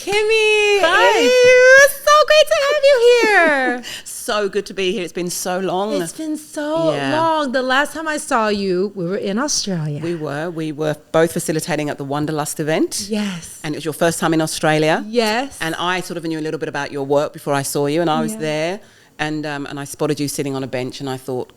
Kimmy, Hi. it's so great to have you here. So good to be here. It's been so long. It's been so long. The last time I saw you, we were in Australia. We were both facilitating at the Wanderlust event. Yes. And it was your first time in Australia. Yes. And I sort of knew a little bit about your work before I saw you, and I was there, and I spotted you sitting on a bench, and I thought,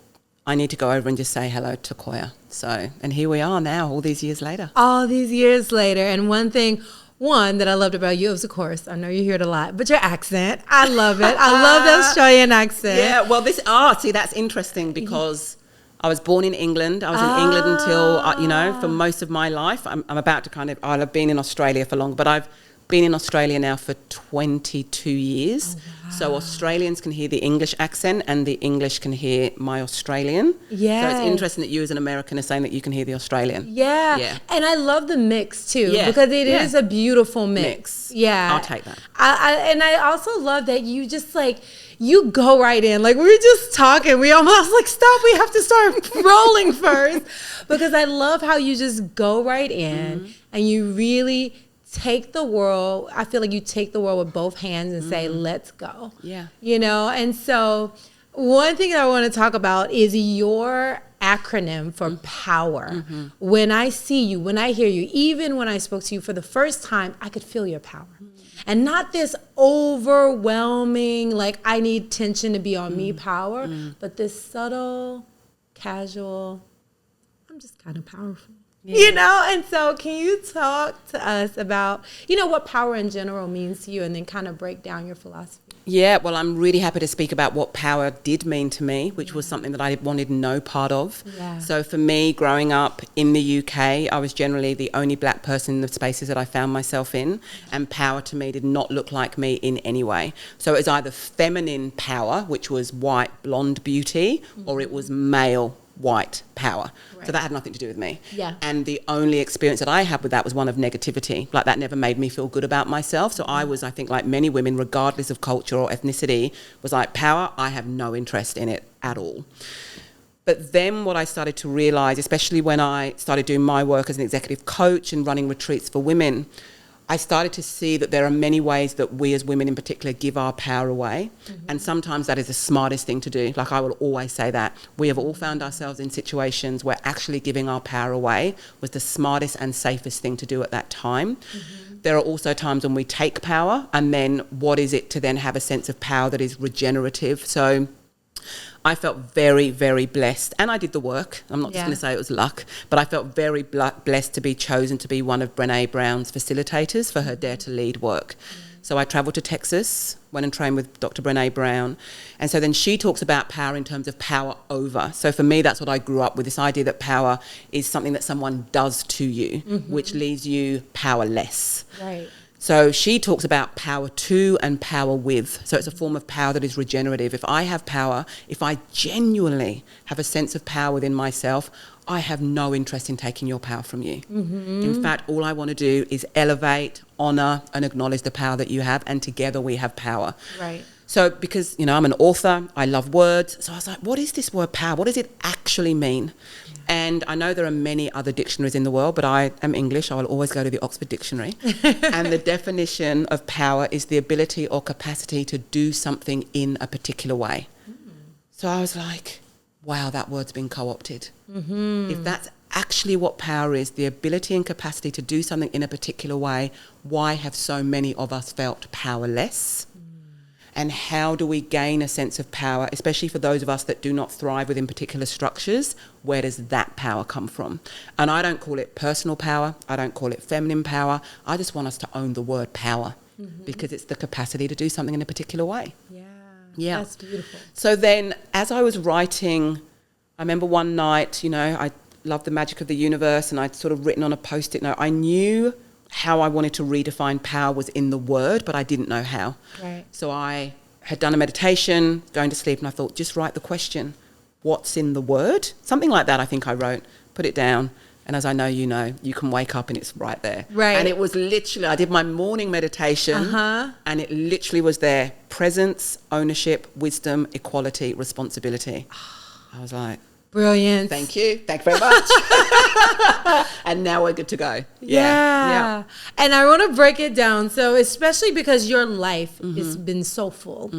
I need to go over and just say hello to Koya. So, and here we are now, all these years later. All these years later, and one that I loved about you is, of course, I know you hear it a lot, but your accent. I love it. I love the Australian accent. Yeah, well, see, that's interesting because I was born in England. I was in England until, for most of my life. I'm about to I've been in Australia for long, but I've been in Australia now for 22 years. Oh, wow. So Australians can hear the English accent and the English can hear my Australian. Yeah. So it's interesting that you as an American are saying that you can hear the Australian. Yeah. And I love the mix too, because it is a beautiful mix. Yeah. I'll take that. I also love that you just you go right in. Like, we were just talking. We almost stop. We have to start rolling first, because I love how you just go right in and you really take the world. I feel like you take the world with both hands and say, let's go. Yeah. And so one thing that I want to talk about is your acronym for power. When I see you, when I hear you, even when I spoke to you for the first time, I could feel your power. And not this overwhelming, I need tension to be on me power, but this subtle, casual, I'm just kind of powerful. Yeah. And so can you talk to us about, what power in general means to you, and then kind of break down your philosophy? Yeah, well, I'm really happy to speak about what power did mean to me, which was something that I wanted no part of. Yeah. So for me, growing up in the UK, I was generally the only black person in the spaces that I found myself in, and power to me did not look like me in any way. So it was either feminine power, which was white, blonde beauty, or it was male white power. Right. So that had nothing to do with me. Yeah. And the only experience that I had with that was one of negativity. That never made me feel good about myself. So I was, I think, like many women, regardless of culture or ethnicity, was like, power, I have no interest in it at all. But then what I started to realize, especially when I started doing my work as an executive coach and running retreats for women, I started to see that there are many ways that we as women in particular give our power away. And sometimes that is the smartest thing to do. I will always say that. We have all found ourselves in situations where actually giving our power away was the smartest and safest thing to do at that time. There are also times when we take power, and then what is it to then have a sense of power that is regenerative? So I felt very, very blessed, and I did the work. I'm not just going to say it was luck, but I felt very blessed to be chosen to be one of Brené Brown's facilitators for her Dare to Lead work. So I travelled to Texas, went and trained with Dr. Brené Brown, and so then she talks about power in terms of power over. So for me, that's what I grew up with, this idea that power is something that someone does to you, which leaves you powerless. Right. So she talks about power to and power with. So it's a form of power that is regenerative. If I have power, if I genuinely have a sense of power within myself, I have no interest in taking your power from you. In fact, all I want to do is elevate, honour and acknowledge the power that you have, and together we have power. Right. So because, I'm an author, I love words. So I was like, what is this word power? What does it actually mean? And I know there are many other dictionaries in the world, but I am English. I will always go to the Oxford Dictionary. And the definition of power is the ability or capacity to do something in a particular way. So I was like, wow, that word's been co-opted. If that's actually what power is, the ability and capacity to do something in a particular way, why have so many of us felt powerless? And how do we gain a sense of power, especially for those of us that do not thrive within particular structures? Where does that power come from? And I don't call it personal power. I don't call it feminine power. I just want us to own the word power, because it's the capacity to do something in a particular way. Yeah. That's beautiful. So then as I was writing, I remember one night, I loved the magic of the universe, and I'd sort of written on a Post-it note. I knew how I wanted to redefine power was in the word, but I didn't know how. Right. So I had done a meditation, going to sleep, and I thought, just write the question, what's in the word? Something like that I think I wrote, put it down. And as I know, you can wake up and it's right there. Right. And it was literally, I did my morning meditation and it literally was there. Presence, ownership, wisdom, equality, responsibility. I was like, Brilliant. Thank you. Thank you very much. And now we're good to go. Yeah. And I want to break it down. So especially because your life has been so full,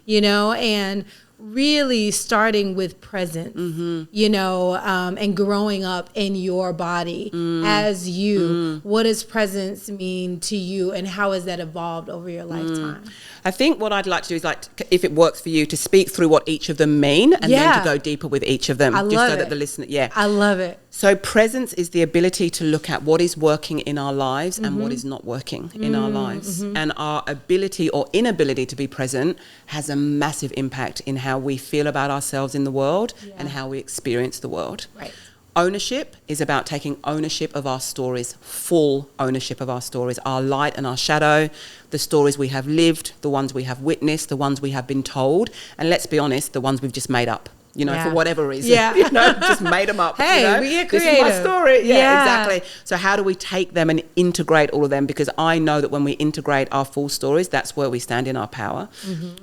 you know, and really starting with presence, you know, and growing up in your body as you. What does presence mean to you, and how has that evolved over your lifetime? I think what I'd like to do is, like, if it works for you, to speak through what each of them mean, and then to go deeper with each of them. I love just so it. that the listener, I love it. So presence is the ability to look at what is working in our lives and what is not working in our lives. And our ability or inability to be present has a massive impact in how we feel about ourselves in the world and how we experience the world. Right. Ownership is about taking ownership of our stories, full ownership of our stories, our light and our shadow, the stories we have lived, the ones we have witnessed, the ones we have been told, and let's be honest, the ones we've just made up. You know, for whatever reason, you know, just made them up. Hey, you know? we get creative. This is my story. Yeah, exactly. So how do we take them and integrate all of them? Because I know that when we integrate our full stories, that's where we stand in our power.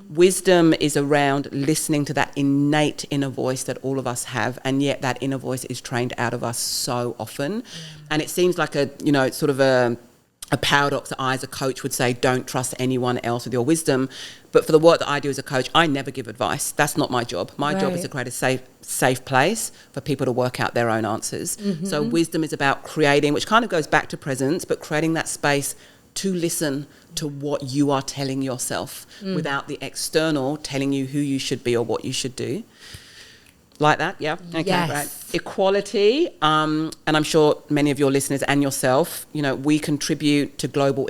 Wisdom is around listening to that innate inner voice that all of us have, and yet that inner voice is trained out of us so often. And it seems like a, you know, sort of a paradox that I as a coach would say, don't trust anyone else with your wisdom. But for the work that I do as a coach, I never give advice. That's not my job. My job is to create a safe place for people to work out their own answers. So wisdom is about creating, which kind of goes back to presence, but creating that space to listen to what you are telling yourself without the external telling you who you should be or what you should do. Like that, yeah? Okay, right. Equality, and I'm sure many of your listeners and yourself, you know, we contribute to global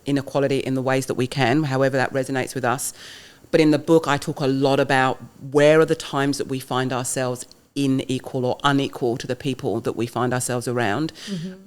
inequality in the ways that we can, however that resonates with us. But in the book, I talk a lot about where are the times that we find ourselves unequal or unequal to the people that we find ourselves around.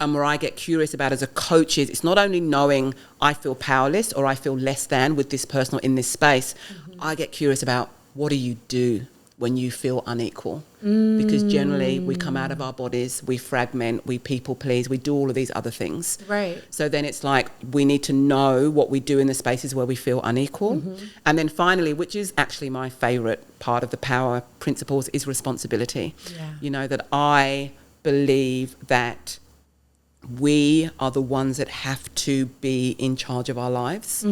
And where I get curious about as a coach is, it's not only knowing I feel powerless or I feel less than with this person or in this space, I get curious about what do you do when you feel unequal, because generally we come out of our bodies, we fragment, we people please, we do all of these other things. Right. So then it's like we need to know what we do in the spaces where we feel unequal. And then finally, which is actually my favorite part of the power principles, is responsibility. You know, that I believe that we are the ones that have to be in charge of our lives.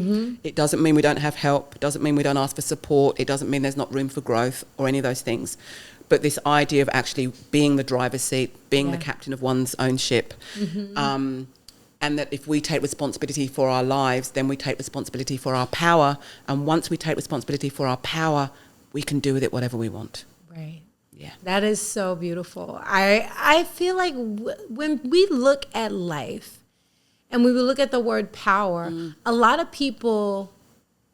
It doesn't mean we don't have help. It doesn't mean we don't ask for support. It doesn't mean there's not room for growth or any of those things. But this idea of actually being the driver's seat, being the captain of one's own ship, and that if we take responsibility for our lives, then we take responsibility for our power. And once we take responsibility for our power, we can do with it whatever we want. Right. Yeah. That is so beautiful. I feel like when we look at life and we look at the word power, a lot of people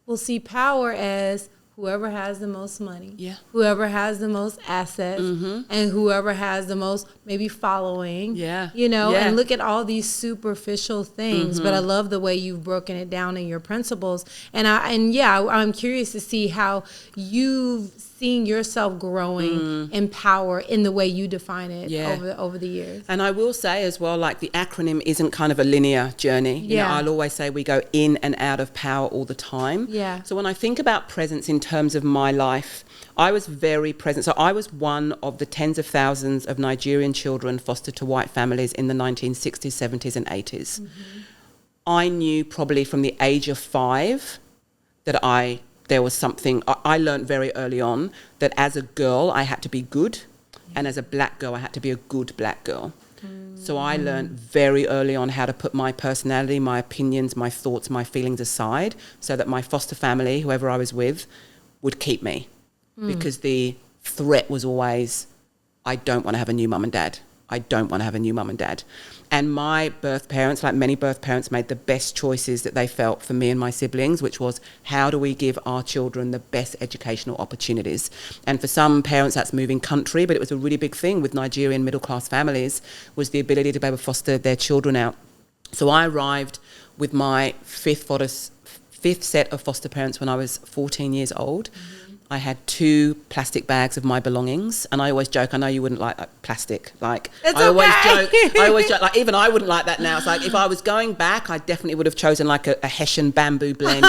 will see power as whoever has the most money, whoever has the most assets, and whoever has the most maybe following, you know, and look at all these superficial things. But I love the way you've broken it down in your principles. And I'm curious to see how you've seen yourself growing in power in the way you define it over the years. And I will say as well, like, the acronym isn't kind of a linear journey. You know, I'll always say we go in and out of power all the time. So when I think about presence in terms of my life, I was very present. So I was one of the tens of thousands of Nigerian children fostered to white families in the 1960s, 70s and 80s. I knew probably from the age of 5 that there was something. I learned very early on that as a girl, I had to be good. And as a black girl, I had to be a good black girl. So I learned very early on how to put my personality, my opinions, my thoughts, my feelings aside so that my foster family, whoever I was with, would keep me. Because the threat was always, I don't want to have a new mum and dad. I don't want to have a new mum and dad. And my birth parents, like many birth parents, made the best choices that they felt for me and my siblings, which was, how do we give our children the best educational opportunities? And for some parents, that's moving country, but it was a really big thing with Nigerian middle-class families, was the ability to be able to foster their children out. So I arrived with my fifth set of foster parents when I was 14 years old. I had 2 plastic bags of my belongings, and I always joke, I know you wouldn't like plastic. Like, it's I okay. always joke, like, even I wouldn't like that now. It's like, if I was going back, I definitely would have chosen like a Hessian bamboo blend,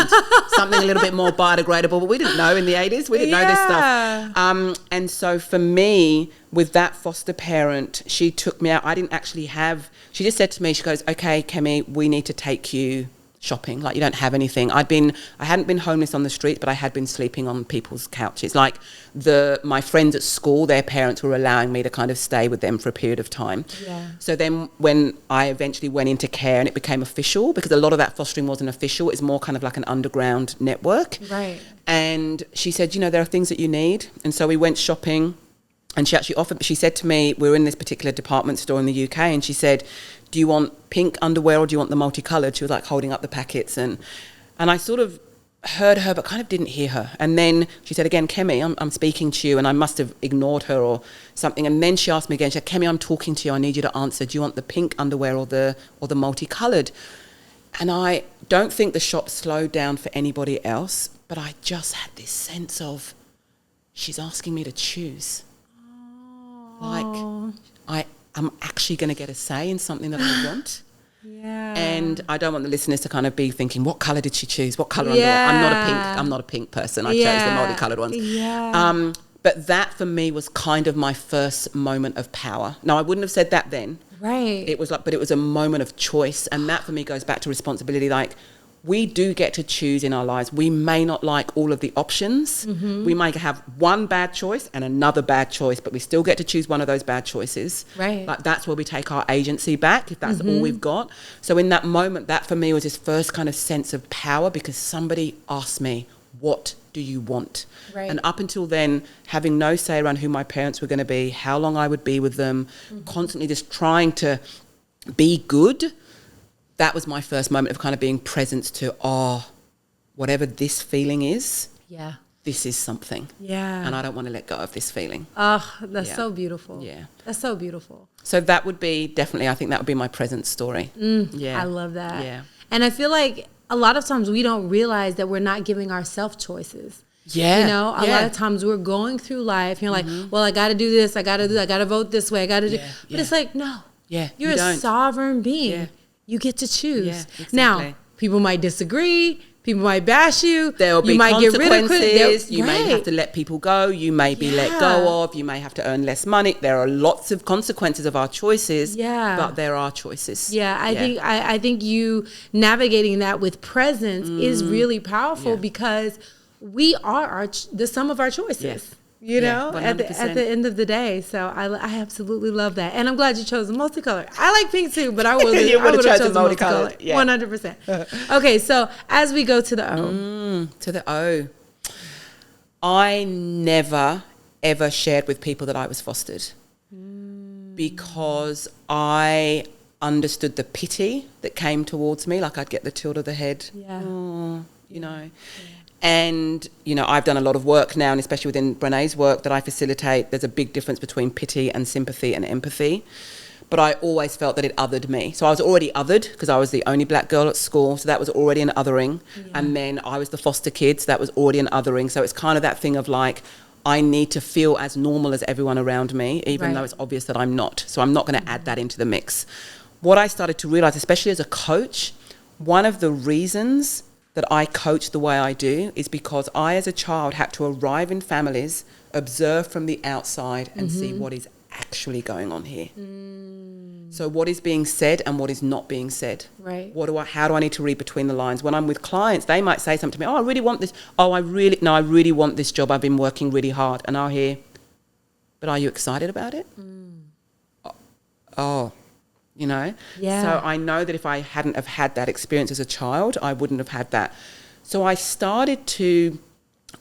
something a little bit more biodegradable, but we didn't know in the 80s. We didn't know this stuff. And so for me, with that foster parent, she took me out. I didn't actually have, she just said to me, she goes, okay, Kemi, we need to take you shopping. Like, you don't have anything. I hadn't been homeless on the street, but I had been sleeping on people's couches. Like, my friends at school, their parents were allowing me to kind of stay with them for a period of time. Yeah. So then when I eventually went into care and it became official, because a lot of that fostering wasn't official, it's more kind of like an underground network. Right. And she said, you know, there are things that you need. And so we went shopping, and she actually offered, she said to me, we were in this particular department store in the UK, and she said, do you want pink underwear or do you want the multicolored? She was like holding up the packets, and I sort of heard her but kind of didn't hear her. And then she said again, Kemi, I'm speaking to you, and I must have ignored her or something. And then she asked me again, she said, Kemi, I'm talking to you, I need you to answer. Do you want the pink underwear or the multicolored? And I don't think the shop slowed down for anybody else, but I just had this sense of, she's asking me to choose. Like, I'm actually going to get a say in something that I want. Yeah. And I don't want the listeners to kind of be thinking, what colour did she choose? What colour underwear? I'm not a pink person. I chose the multicoloured ones. Yeah. But that for me was kind of my first moment of power. Now, I wouldn't have said that then. Right. It was like, but it was a moment of choice. And that for me goes back to responsibility. Like, we do get to choose in our lives. We may not like all of the options. Mm-hmm. We might have one bad choice and another bad choice, but we still get to choose one of those bad choices. Right. Like, that's where we take our agency back, if that's all we've got. So in that moment, that for me was this first kind of sense of power, because somebody asked me, what do you want? Right. And up until then, having no say around who my parents were going to be, how long I would be with them, constantly just trying to be good, that was my first moment of kind of being present to, whatever this feeling is, this is something. Yeah. And I don't want to let go of this feeling. Oh, that's so beautiful. Yeah. That's so beautiful. So that would be definitely, I think that would be my present story. I love that. Yeah. And I feel like a lot of times we don't realize that we're not giving ourselves choices. Yeah. You know, a lot of times we're going through life and you're like, well, I got to do this. I got to vote this way. I got to do. But it's like, no. Yeah. You're a sovereign being. Yeah. You get to choose. Yeah, exactly. Now, people might disagree. People might bash you. There will be consequences. You may have to let people go. You may be let go of. You may have to earn less money. There are lots of consequences of our choices. Yeah. But there are choices. Yeah, I think you navigating that with presence is really powerful because we are the sum of our choices. Yes. You know, at the end of the day. So I absolutely love that. And I'm glad you chose the multicolor. I like pink too, but I would have chosen multicolor. 100%. Okay, so as we go to the O. To the O. I never, ever shared with people that I was fostered because I understood the pity that came towards me. Like, I'd get the tilt of the head. Yeah. Oh, you know. Yeah. And, you know, I've done a lot of work now, and especially within Brené's work that I facilitate, there's a big difference between pity and sympathy and empathy. But I always felt that it othered me. So I was already othered because I was the only black girl at school. So that was already an othering. Yeah. And then I was the foster kid. So that was already an othering. So it's kind of that thing of like, I need to feel as normal as everyone around me, even though it's obvious that I'm not. So I'm not going to add that into the mix. What I started to realize, especially as a coach, one of the reasons that I coach the way I do is because I, as a child, had to arrive in families, observe from the outside and see what is actually going on here. So what is being said and what is not being said. Right. How do I need to read between the lines? When I'm with clients, they might say something to me, I really want this. I really want this job. I've been working really hard. And I'll hear, but are you excited about it? You know? Yeah. So I know that if I hadn't have had that experience as a child, I wouldn't have had that. So I started to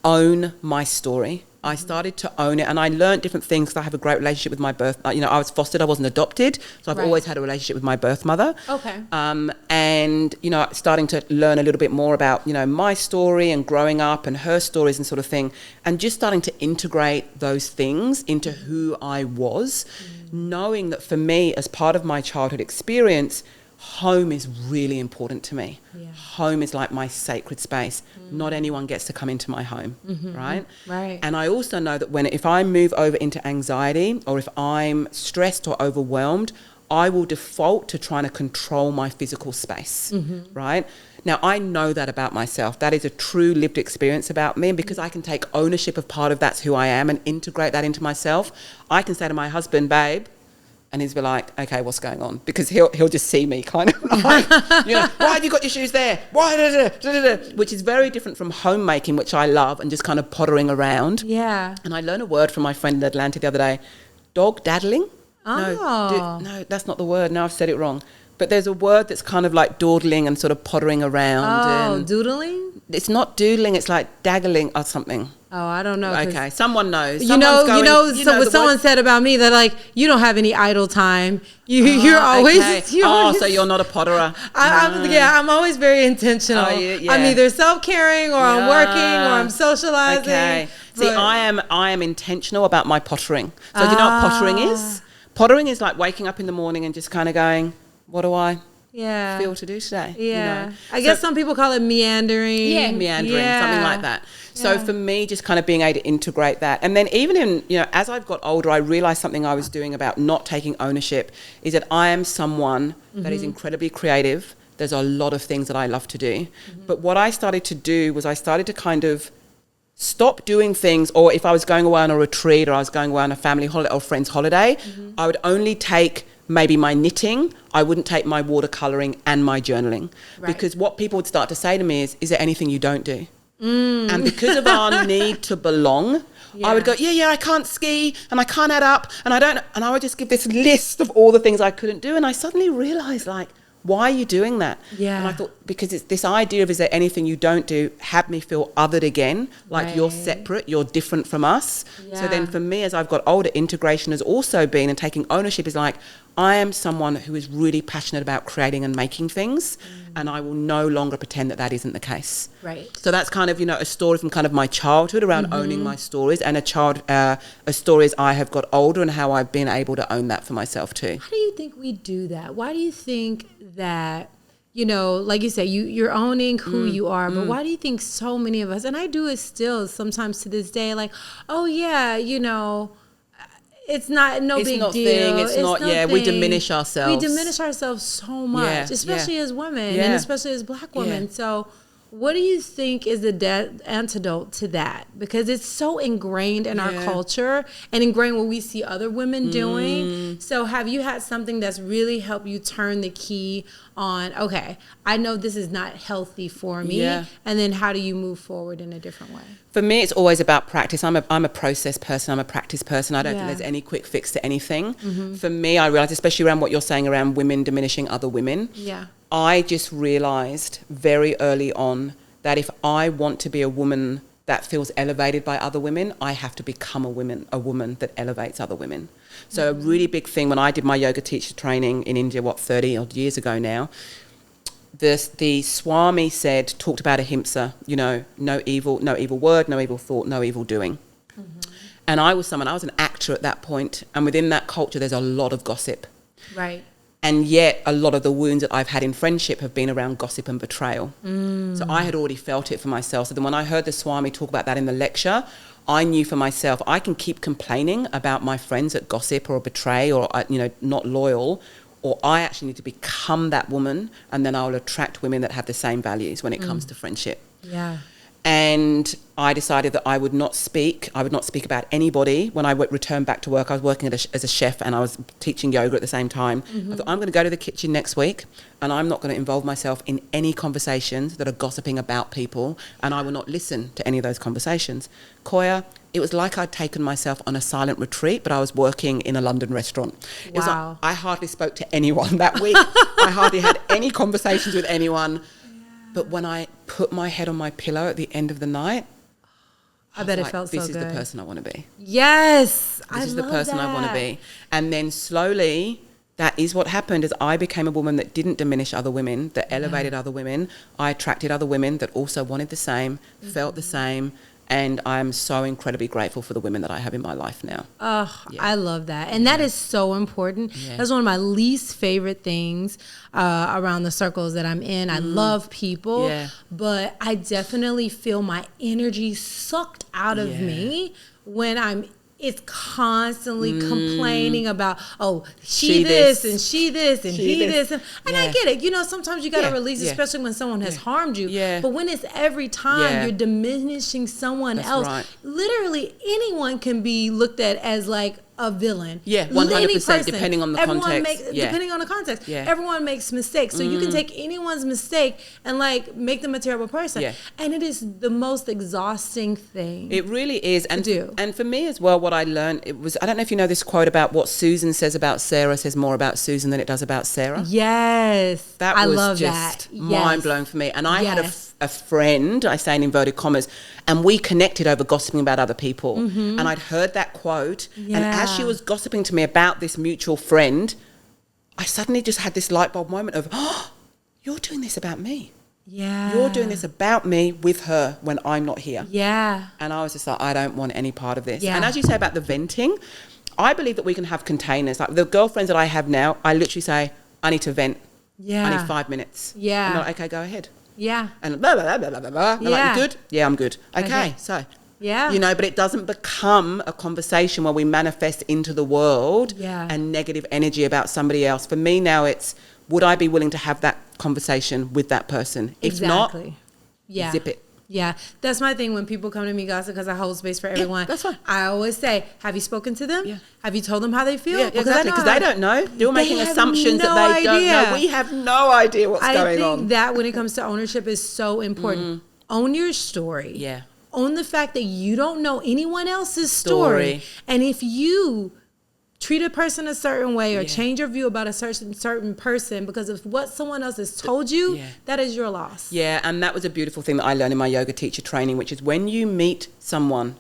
own my story. I started to own it, and I learned different things because I have a great relationship with my birth. You know, I was fostered, I wasn't adopted, so I've always had a relationship with my birth mother. Okay. And, you know, starting to learn a little bit more about, you know, my story and growing up and her stories and sort of thing, and just starting to integrate those things into who I was, knowing that for me, as part of my childhood experience, home is really important to me. Yeah. Home is like my sacred space. Not anyone gets to come into my home, right? Right. And I also know that if I move over into anxiety, or if I'm stressed or overwhelmed, I will default to trying to control my physical space, right? Now, I know that about myself. That is a true lived experience about me. And because I can take ownership of part of that's who I am and integrate that into myself, I can say to my husband, babe, and he's be like, okay, what's going on? Because he'll just see me kind of like, why have you got your shoes there? Why? Which is very different from homemaking, which I love, and just kind of pottering around. Yeah. And I learned a word from my friend in Atlanta the other day, dog daddling. Oh. No, that's not the word. Now I've said it wrong. But there's a word that's kind of like dawdling and sort of pottering around. Oh, and doodling? it's not doodling, it's like daggling or something. Oh, I don't know. Okay, someone knows. So what someone said about me, that like, you don't have any idle time. You're always. Okay. So you're not a potterer. I'm always very intentional. I'm either self-caring, or I'm working, or I'm socializing. Okay. See, I am intentional about my pottering. So do you know what pottering is? Pottering is like waking up in the morning and just kind of going, what do I feel to do today? Yeah. I guess some people call it meandering. Yeah, meandering, something like that. So for me, just kind of being able to integrate that. And then even in, as I've got older, I realized something I was doing about not taking ownership is that I am someone that is incredibly creative. There's a lot of things that I love to do. But what I started to do was I started to kind of stop doing things, or if I was going away on a retreat, or I was going away on a family holiday or friend's holiday, I would only take maybe my knitting. I wouldn't take my watercolouring and my journaling. Right. Because what people would start to say to me is there anything you don't do? And because of our need to belong, I would go, I can't ski and I can't add up and I would just give this list of all the things I couldn't do. And I suddenly realised, like, why are you doing that? Yeah. And I thought, because it's this idea of, is there anything you don't do, had me feel othered again, like you're separate, you're different from us. Yeah. So then for me, as I've got older, integration has also been, and taking ownership is like, I am someone who is really passionate about creating and making things, and I will no longer pretend that isn't the case. Right. So that's kind of, a story from kind of my childhood around owning my stories, and a story as I have got older and how I've been able to own that for myself too. How do you think we do that? Why do you think that, like you say, you're owning who you are, but why do you think so many of us, and I do it still sometimes to this day, like, oh yeah, it's not big deal. It's not thing. We diminish ourselves. We diminish ourselves so much, especially as women and especially as Black women. So what do you think is the antidote to that? Because it's so ingrained in our culture and ingrained what we see other women doing. So have you had something that's really helped you turn the key on, okay, I know this is not healthy for me, and then how do you move forward in a different way? For me, it's always about practice. I'm a process person. I'm a practice person. I don't think there's any quick fix to anything. For me, I realised, especially around what you're saying around women diminishing other women, I just realised very early on that if I want to be a woman that feels elevated by other women, I have to become a woman that elevates other women. So a really big thing when I did my yoga teacher training in India, 30 odd years ago now, the Swami talked about ahimsa, no evil word, no evil thought, no evil doing. And I was an actor at that point, and within that culture there's a lot of gossip. Right. And yet a lot of the wounds that I've had in friendship have been around gossip and betrayal. So I had already felt it for myself. So then when I heard the Swami talk about that in the lecture, I knew for myself, I can keep complaining about my friends that gossip or betray or, not loyal, or I actually need to become that woman, and then I will attract women that have the same values when it comes to friendship. Yeah. And I decided that I would not speak about anybody. When I returned back to work, I was working as a chef and I was teaching yoga at the same time. I thought, I'm going to go to the kitchen next week and I'm not going to involve myself in any conversations that are gossiping about people, and I will not listen to any of those conversations. Koya, it was like I'd taken myself on a silent retreat, but I was working in a London restaurant. It was like I hardly spoke to anyone that week. I hardly had any conversations with anyone. But when I put my head on my pillow at the end of the night, I bet it felt so good. This is the person I want to be. Yes, this is the person I want to be. And then slowly, that is what happened, is I became a woman that didn't diminish other women, that elevated other women. I attracted other women that also wanted the same, felt the same, And I'm so incredibly grateful for the women that I have in my life now. Oh, yeah. I love that. And that is so important. Yeah. That's one of my least favorite things around the circles that I'm in. I love people, but I definitely feel my energy sucked out of me when it's constantly complaining about, oh, she this and she this and he this. And I get it. You know, sometimes you got to release, especially when someone has harmed you. Yeah. But when it's every time you're diminishing someone else, literally anyone can be looked at as like a villain. Yeah, 100%, depending on the context. Depending on the context. Yeah. Everyone makes mistakes. So you can take anyone's mistake and like make them a terrible person. Yeah. And it is the most exhausting thing. It really is. And for me as well, what I learned, it was, I don't know if you know this quote about what Susan says about Sarah says more about Susan than it does about Sarah. Yes. That was just mind-blowing for me. And I had a friend, I say in inverted commas, and we connected over gossiping about other people. And I'd heard that quote, and as she was gossiping to me about this mutual friend, I suddenly just had this light bulb moment of, oh, you're doing this about me. Yeah. You're doing this about me with her when I'm not here. Yeah. And I was just like, I don't want any part of this. Yeah. And as you say about the venting, I believe that we can have containers. Like the girlfriends that I have now, I literally say, I need to vent. Yeah. I need 5 minutes. Yeah. I'm like, okay, go ahead. Yeah. And blah, blah, blah, blah, blah, blah. Yeah. Like, you good? Yeah, I'm good. Okay. So, you know, but it doesn't become a conversation where we manifest into the world and negative energy about somebody else. For me now, it's, would I be willing to have that conversation with that person? If not, zip it. Yeah, that's my thing when people come to me gossip, because I hold space for everyone. Yeah, that's fine. I always say, have you spoken to them? Yeah. Have you told them how they feel? Yeah, exactly, because they don't know. You're making assumptions that they don't know. We have no idea what's going on. I think that when it comes to ownership is so important. Own your story. Yeah. Own the fact that you don't know anyone else's story. And if you treat a person a certain way or change your view about a certain person because of what someone else has told you, that is your loss. Yeah, and that was a beautiful thing that I learned in my yoga teacher training, which is when you meet someone,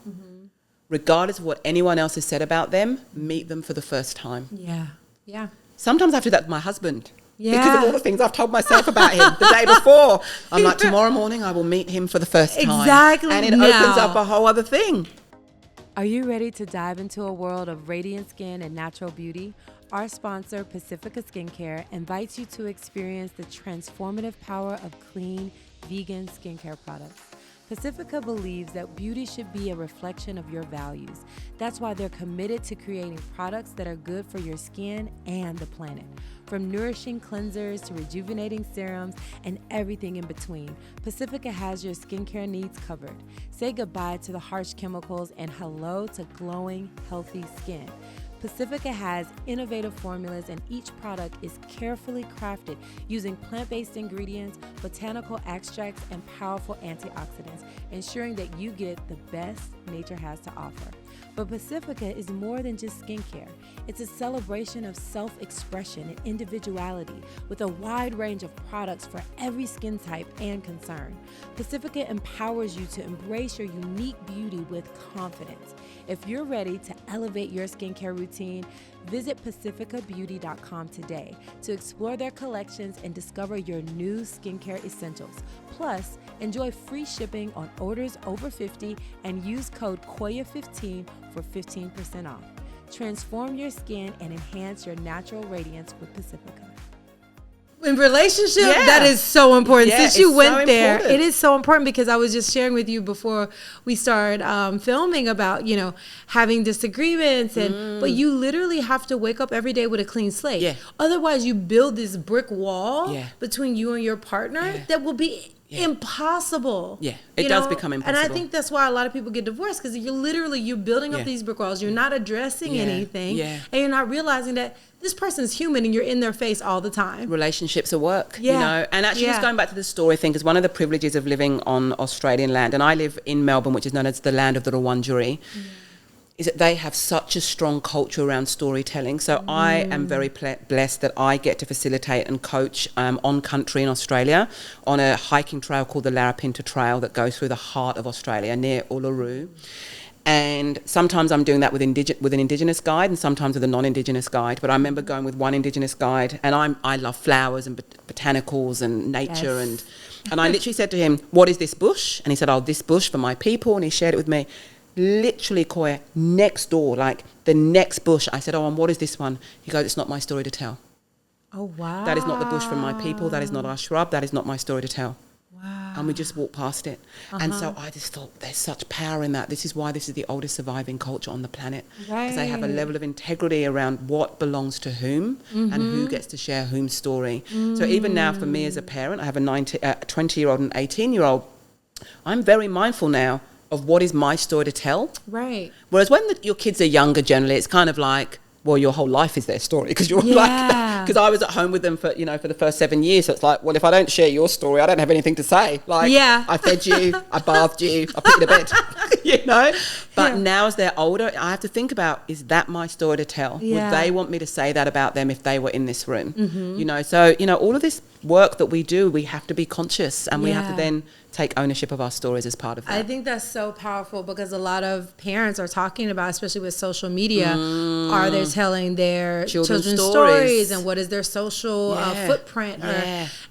regardless of what anyone else has said about them, meet them for the first time. Yeah, yeah. Sometimes I have to do that with my husband. Yeah. Because of all the things I've told myself about him the day before. I'm like, tomorrow morning I will meet him for the first time. Exactly. And it opens up a whole other thing. Are you ready to dive into a world of radiant skin and natural beauty? Our sponsor, Pacifica Skincare, invites you to experience the transformative power of clean, vegan skincare products. Pacifica believes that beauty should be a reflection of your values. That's why they're committed to creating products that are good for your skin and the planet. From nourishing cleansers to rejuvenating serums and everything in between, Pacifica has your skincare needs covered. Say goodbye to the harsh chemicals and hello to glowing, healthy skin. Pacifica has innovative formulas, and each product is carefully crafted using plant-based ingredients, botanical extracts, and powerful antioxidants, ensuring that you get the best nature has to offer. But Pacifica is more than just skincare. It's a celebration of self-expression and individuality with a wide range of products for every skin type and concern. Pacifica empowers you to embrace your unique beauty with confidence. If you're ready to elevate your skincare routine, visit pacificabeauty.com today to explore their collections and discover your new skincare essentials. Plus, enjoy free shipping on orders over 50 and use code Koya15 for 15% off. Transform your skin and enhance your natural radiance with Pacifica. In relationship, that is so important. Since you went there, it is so important because I was just sharing with you before we started filming about, you know, having disagreements but you literally have to wake up every day with a clean slate. Yeah. Otherwise, you build this brick wall between you and your partner that will be impossible. Yeah, it does become impossible. And I think that's why a lot of people get divorced, because you're building up these brick walls. You're not addressing anything, and you're not realizing that this person's human and you're in their face all the time. Relationships are work, you know. And actually just going back to the story thing, because one of the privileges of living on Australian land, and I live in Melbourne, which is known as the land of the Rawandjeri, is that they have such a strong culture around storytelling. So I am very blessed that I get to facilitate and coach on country in Australia on a hiking trail called the Larapinta Trail that goes through the heart of Australia near Uluru. And sometimes I'm doing that with an Indigenous guide and sometimes with a non-Indigenous guide. But I remember going with one Indigenous guide, and I love flowers and botanicals and nature and And I literally said to him, what is this bush? And he said, oh, this bush for my people. And he shared it with me. Literally, Koya, next door, like the next bush. I said, oh, and what is this one? He goes, it's not my story to tell. Oh, wow. That is not the bush from my people. That is not our shrub. That is not my story to tell. Wow. And we just walked past it. And so I just thought there's such power in that. This is why this is the oldest surviving culture on the planet. Because they have a level of integrity around what belongs to whom and who gets to share whom's story. So even now for me as a parent, I have a 20-year-old and 18-year-old. I'm very mindful now of what is my story to tell. Right. Whereas when your kids are younger, generally, it's kind of like, well, your whole life is their story because you're like, because I was at home with them for the first 7 years. So it's like, well, if I don't share your story, I don't have anything to say. Like, I fed you, I bathed you, I put you to bed, But now as they're older, I have to think about, is that my story to tell? Would they want me to say that about them if they were in this room? So, all of this work that we do, we have to be conscious and we have to then take ownership of our stories as part of that. I think that's so powerful because a lot of parents are talking about, especially with social media, are they telling their children's stories and what is their social footprint?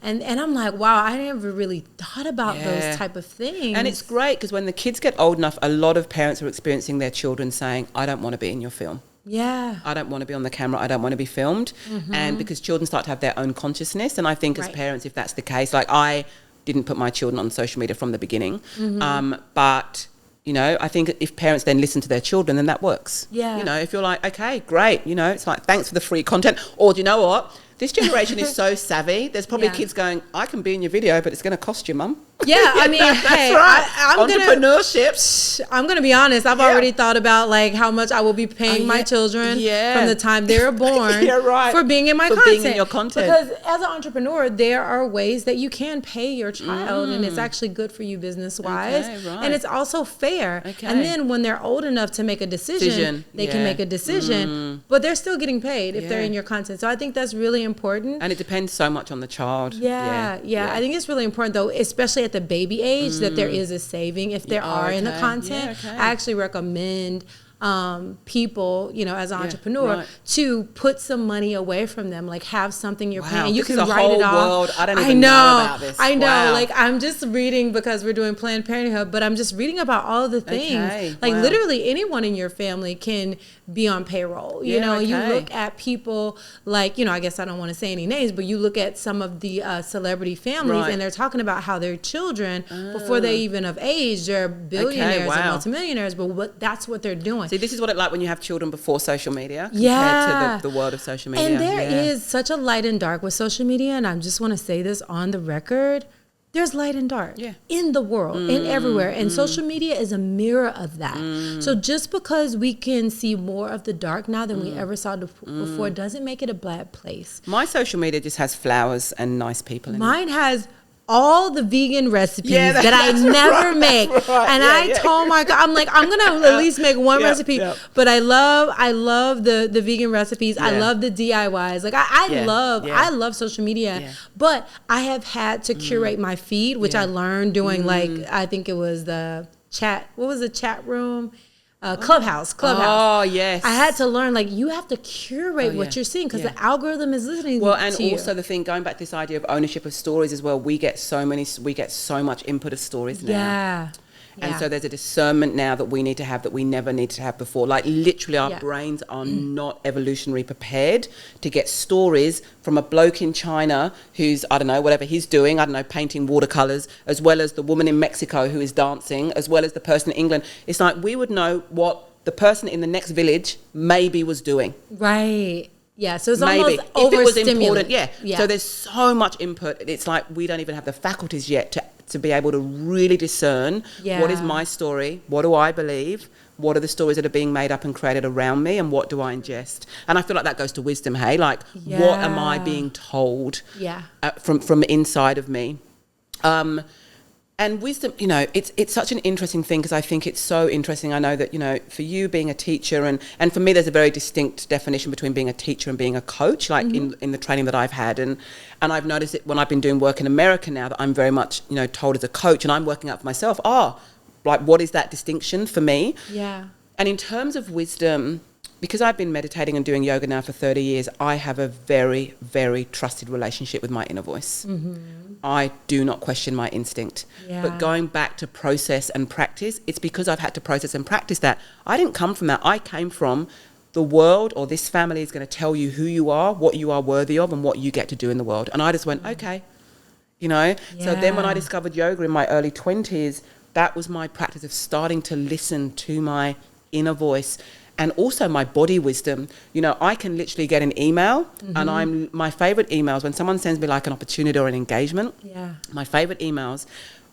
And I'm like, wow, I never really thought about those type of things. And it's great because when the kids get old enough, a lot of parents are experiencing their children saying, I don't want to be in your film. Yeah. I don't want to be on the camera. I don't want to be filmed. And because children start to have their own consciousness. And I think as parents, if that's the case, like I didn't put my children on social media from the beginning. But, I think if parents then listen to their children, then that works. Yeah. If you're like, okay, great. It's like, thanks for the free content. Or do you know what? This generation is so savvy. There's probably kids going, I can be in your video, but it's going to cost you, Mum. Yeah, I mean, that's right. Entrepreneurship. I'm going to be honest. I've already thought about like how much I will be paying my children from the time they were born for being in my content. Being in your content. Because as an entrepreneur, there are ways that you can pay your child and it's actually good for you business-wise. And it's also fair. And then when they're old enough to make a decision. They can make a decision, but they're still getting paid if they're in your content. So I think that's really important. And it depends so much on the child. Yeah. I think it's really important though, especially at the baby age, that there is a saving if there are in the content. I actually recommend people, as an entrepreneur, to put some money away from them, like have something you're paying. You can write it off. I don't even know about this. I know. Like I'm just reading because we're doing Planned Parenthood, but I'm just reading about all the things. Like literally anyone in your family can be on payroll. You look at people like, I guess I don't want to say any names, but you look at some of the celebrity families and they're talking about how their children, before they even of age, they're billionaires and multimillionaires, but that's what they're doing. See, this is what it's like when you have children before social media compared to the world of social media. And there is such a light and dark with social media, and I just want to say this on the record. There's light and dark in the world and everywhere. And social media is a mirror of that. So just because we can see more of the dark now than we ever saw before doesn't make it a bad place. My social media just has flowers and nice people in it. Mine has all the vegan recipes that I never make. And I told my God, I'm like, I'm going to at least make one recipe. But I love the vegan recipes. I love the DIYs. Like I love social media. But I have had to curate my feed, which I learned doing I think it was the chat. What was the chat room? Clubhouse. Oh, yes. I had to learn, you have to curate what you're seeing because the algorithm is listening to you. Well, and also the thing, going back to this idea of ownership of stories as well, we get so much input of stories now. Yeah. And so there's a discernment now that we need to have that we never need to have before. Like literally our brains are not evolutionary prepared to get stories from a bloke in China who's, I don't know, whatever he's doing, I don't know, painting watercolors, as well as the woman in Mexico who is dancing, as well as the person in England. It's like we would know what the person in the next village maybe was doing. Right. Yeah, so it's maybe. almost if it was overstimulated. important, So there's so much input. It's like we don't even have the faculties yet to be able to really discern what is my story, what do I believe, what are the stories that are being made up and created around me, and what do I ingest. And I feel like that goes to wisdom, hey? Like, what am I being told from inside of me? And wisdom, it's such an interesting thing because I think it's so interesting. I know that, for you being a teacher and for me, there's a very distinct definition between being a teacher and being a coach, like in the training that I've had. And I've noticed it when I've been doing work in America now that I'm very much, told as a coach and I'm working out for myself, what is that distinction for me? Yeah. And in terms of wisdom, because I've been meditating and doing yoga now for 30 years, I have a very, very trusted relationship with my inner voice. I do not question my instinct. But going back to process and practice, it's because I've had to process and practice that. I didn't come from that. I came from the world, or this family is going to tell you who you are, what you are worthy of, and what you get to do in the world. And I just went, okay, you know. So then when I discovered yoga in my early 20s, that was my practice of starting to listen to my inner voice and also my body wisdom. You know, I can literally get an email, and my favorite emails, when someone sends me like an opportunity or an engagement, my favorite emails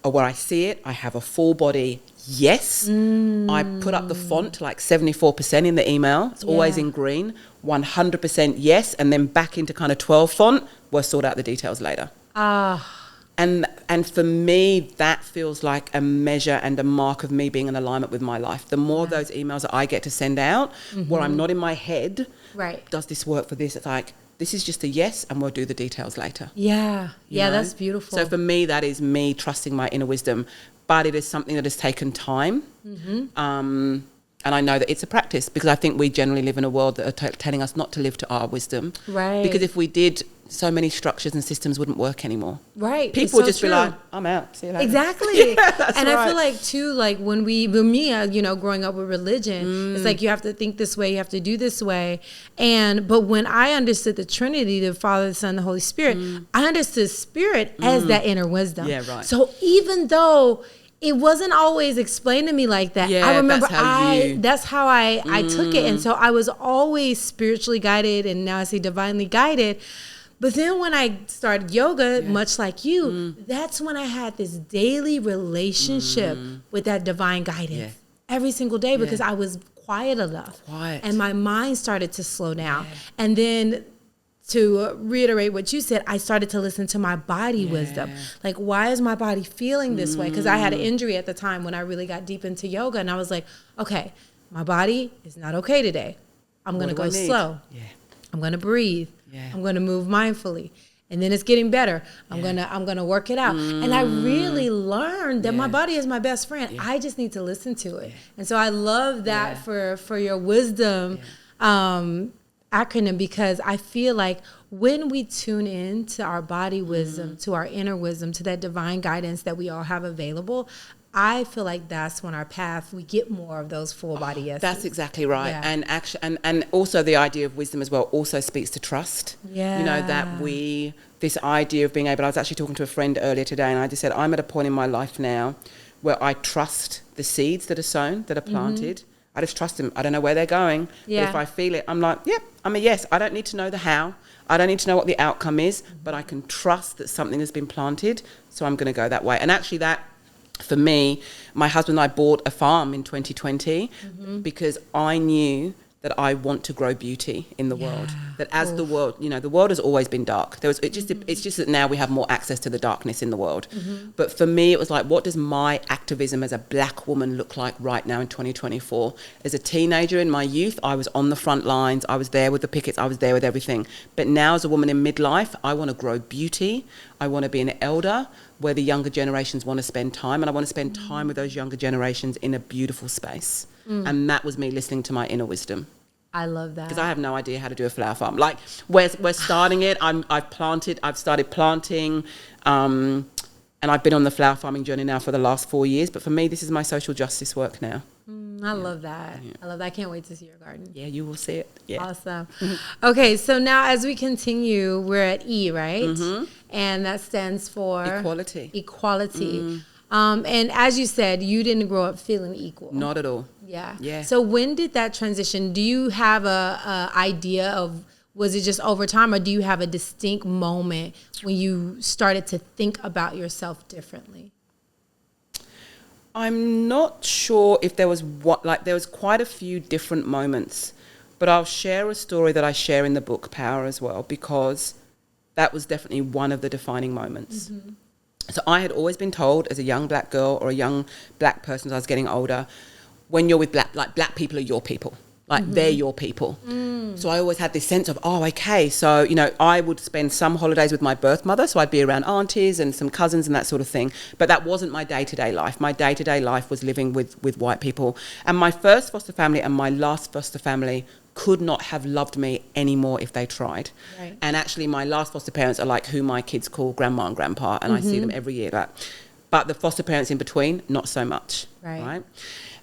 are where I see it, I have a full body yes. I put up the font to like 74% in the email. It's always in green. 100% yes, and then back into kind of 12 font. We'll sort out the details later. And for me, that feels like a measure and a mark of me being in alignment with my life. The more of those emails that I get to send out, where I'm not in my head, does this work for this? It's like, this is just a yes, and we'll do the details later. You know? That's beautiful. So for me, that is me trusting my inner wisdom. But it is something that has taken time. And I know that it's a practice, because I think we generally live in a world that are telling us not to live to our wisdom. Because if we did, so many structures and systems wouldn't work anymore. People would just be like, I'm out, see you later. Exactly. And I feel like too, like when me, you know, growing up with religion, it's like you have to think this way, you have to do this way. But when I understood the Trinity, the Father, the Son, the Holy Spirit, I understood spirit as that inner wisdom. So even though it wasn't always explained to me like that, I remember that's how I took it. And so I was always spiritually guided, and now I say divinely guided. But then when I started yoga, much like you, that's when I had this daily relationship with that divine guidance every single day, because I was quiet enough. And my mind started to slow down. And then, to reiterate what you said, I started to listen to my body wisdom. Like, why is my body feeling this way? Because I had an injury at the time when I really got deep into yoga. And I was like, okay, my body is not okay today. I'm going to go slow. I'm going to breathe. I'm going to move mindfully. And then it's getting better. I'm gonna work it out. And I really learned that my body is my best friend. I just need to listen to it. And so I love that for your wisdom acronym, because I feel like when we tune in to our body wisdom, to our inner wisdom, to that divine guidance that we all have available, I feel like that's when our path, we get more of those full body yeses. That's exactly right. And also the idea of wisdom as well also speaks to trust. You know, that this idea of being able, I was actually talking to a friend earlier today, and I just said, I'm at a point in my life now where I trust the seeds that are sown, that are planted. I just trust them. I don't know where they're going. But if I feel it, I'm like, I'm a yes. I don't need to know the how. I don't need to know what the outcome is, but I can trust that something has been planted, so I'm going to go that way. And actually that, for me, my husband and I bought a farm in 2020 because I knew that I want to grow beauty in the world. That as the world, you know, the world has always been dark. It's just that now we have more access to the darkness in the world. But for me, it was like, what does my activism as a black woman look like right now in 2024? As a teenager in my youth, I was on the front lines. I was there with the pickets. I was there with everything. But now as a woman in midlife, I want to grow beauty. I want to be an elder where the younger generations want to spend time. And I want to spend time with those younger generations in a beautiful space. And that was me listening to my inner wisdom. I love that. Because I have no idea how to do a flower farm. Like, we're starting it. I've started planting. And I've been on the flower farming journey now for the last 4 years. But for me, this is my social justice work now. I love that. I love that. I can't wait to see your garden. Yeah, you will see it. Yeah. Awesome. Okay, so now as we continue, we're at E, right? And that stands for? Equality. Equality. And as you said, you didn't grow up feeling equal. Not at all. Yeah. So when did that transition? Do you have a idea of, was it just over time, or do you have a distinct moment when you started to think about yourself differently? I'm not sure if there was there was quite a few different moments, but I'll share a story that I share in the book Power as well, because that was definitely one of the defining moments. So I had always been told as a young black girl or a young black person as I was getting older, when you're with black people are your people. Like, they're your people. So I always had this sense of, okay. So, you know, I would spend some holidays with my birth mother. So I'd be around aunties and some cousins and that sort of thing. But that wasn't my day-to-day life. My day-to-day life was living with white people. And my first foster family and my last foster family could not have loved me anymore if they tried. Right. And actually my last foster parents are like who my kids call grandma and grandpa, and I see them every year. But the foster parents in between, not so much. Right?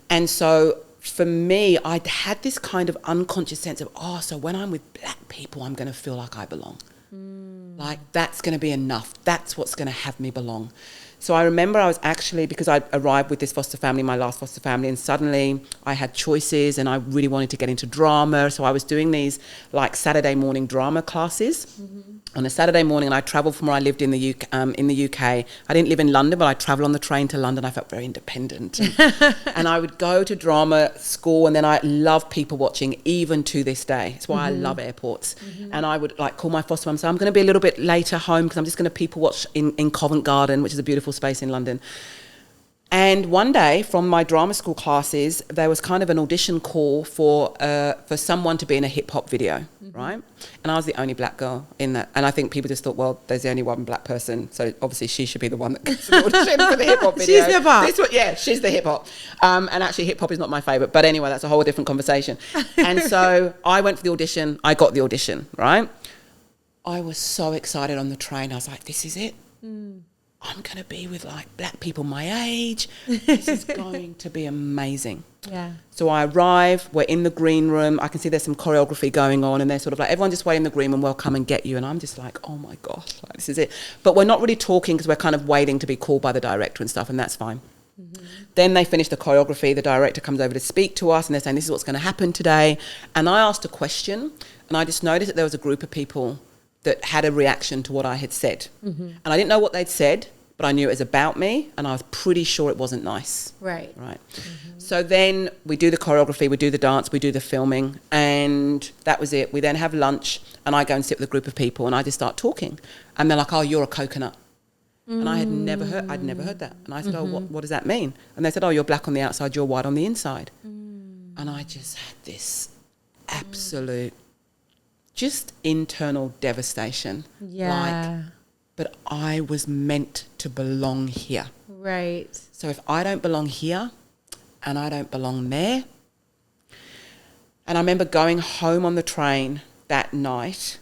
And so for me, I had this kind of unconscious sense of, so when I'm with black people, I'm going to feel like I belong. Like that's going to be enough. That's what's going to have me belong. So I remember I was actually, because I arrived with this foster family, my last foster family, and suddenly I had choices and I really wanted to get into drama. So I was doing these like Saturday morning drama classes on a Saturday morning, and I travelled from where I lived in the UK. I didn't live in London, but I travelled on the train to London. I felt very independent. And I would go to drama school, and then I love people watching even to this day. It's why I love airports. And I would like call my foster mum and say, I'm going to be a little bit later home because I'm just going to people watch in Covent Garden, which is a beautiful space in London. And one day from my drama school classes, there was kind of an audition call for someone to be in a hip hop video, right? And I was the only black girl in that. And I think people just thought, well, there's the only one black person, so obviously she should be the one that gets the audition for the hip hop video. She's hip hop. Yeah, she's the hip hop. And actually hip hop is not my favourite, but anyway, that's a whole different conversation. And so I went for the audition. I got the audition, right? I was so excited on the train. I was like, this is it. I'm going to be with like black people my age. This is going to be amazing. Yeah. So I arrive, we're in the green room. I can see there's some choreography going on, and they're sort of like, everyone just wait in the green room, we'll come and get you. And I'm just like, oh my gosh, like, this is it. But we're not really talking because we're kind of waiting to be called by the director and stuff, and that's fine. Then they finish the choreography, the director comes over to speak to us, and they're saying, this is what's going to happen today. And I asked a question, and I just noticed that there was a group of people that had a reaction to what I had said. And I didn't know what they'd said, but I knew it was about me, and I was pretty sure it wasn't nice. Right. So then we do the choreography, we do the dance, we do the filming, and that was it. We then have lunch, and I go and sit with a group of people, and I just start talking. And they're like, oh, you're a coconut. And I'd never heard that. And I said, oh, what does that mean? And they said, oh, you're black on the outside, you're white on the inside. And I just had this absolute, just internal devastation. Yeah. But I was meant to belong here. Right. So if I don't belong here and I don't belong there, and I remember going home on the train that night,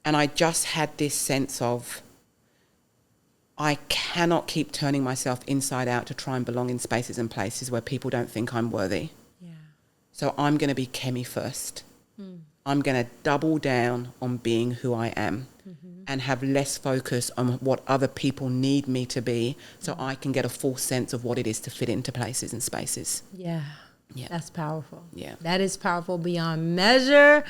and I just had this sense of, I cannot keep turning myself inside out to try and belong in spaces and places where people don't think I'm worthy. Yeah. So I'm going to be Kemi first. I'm going to double down on being who I am and have less focus on what other people need me to be, so I can get a full sense of what it is to fit into places and spaces. Yeah. Yeah. That's powerful. Yeah. That is powerful beyond measure.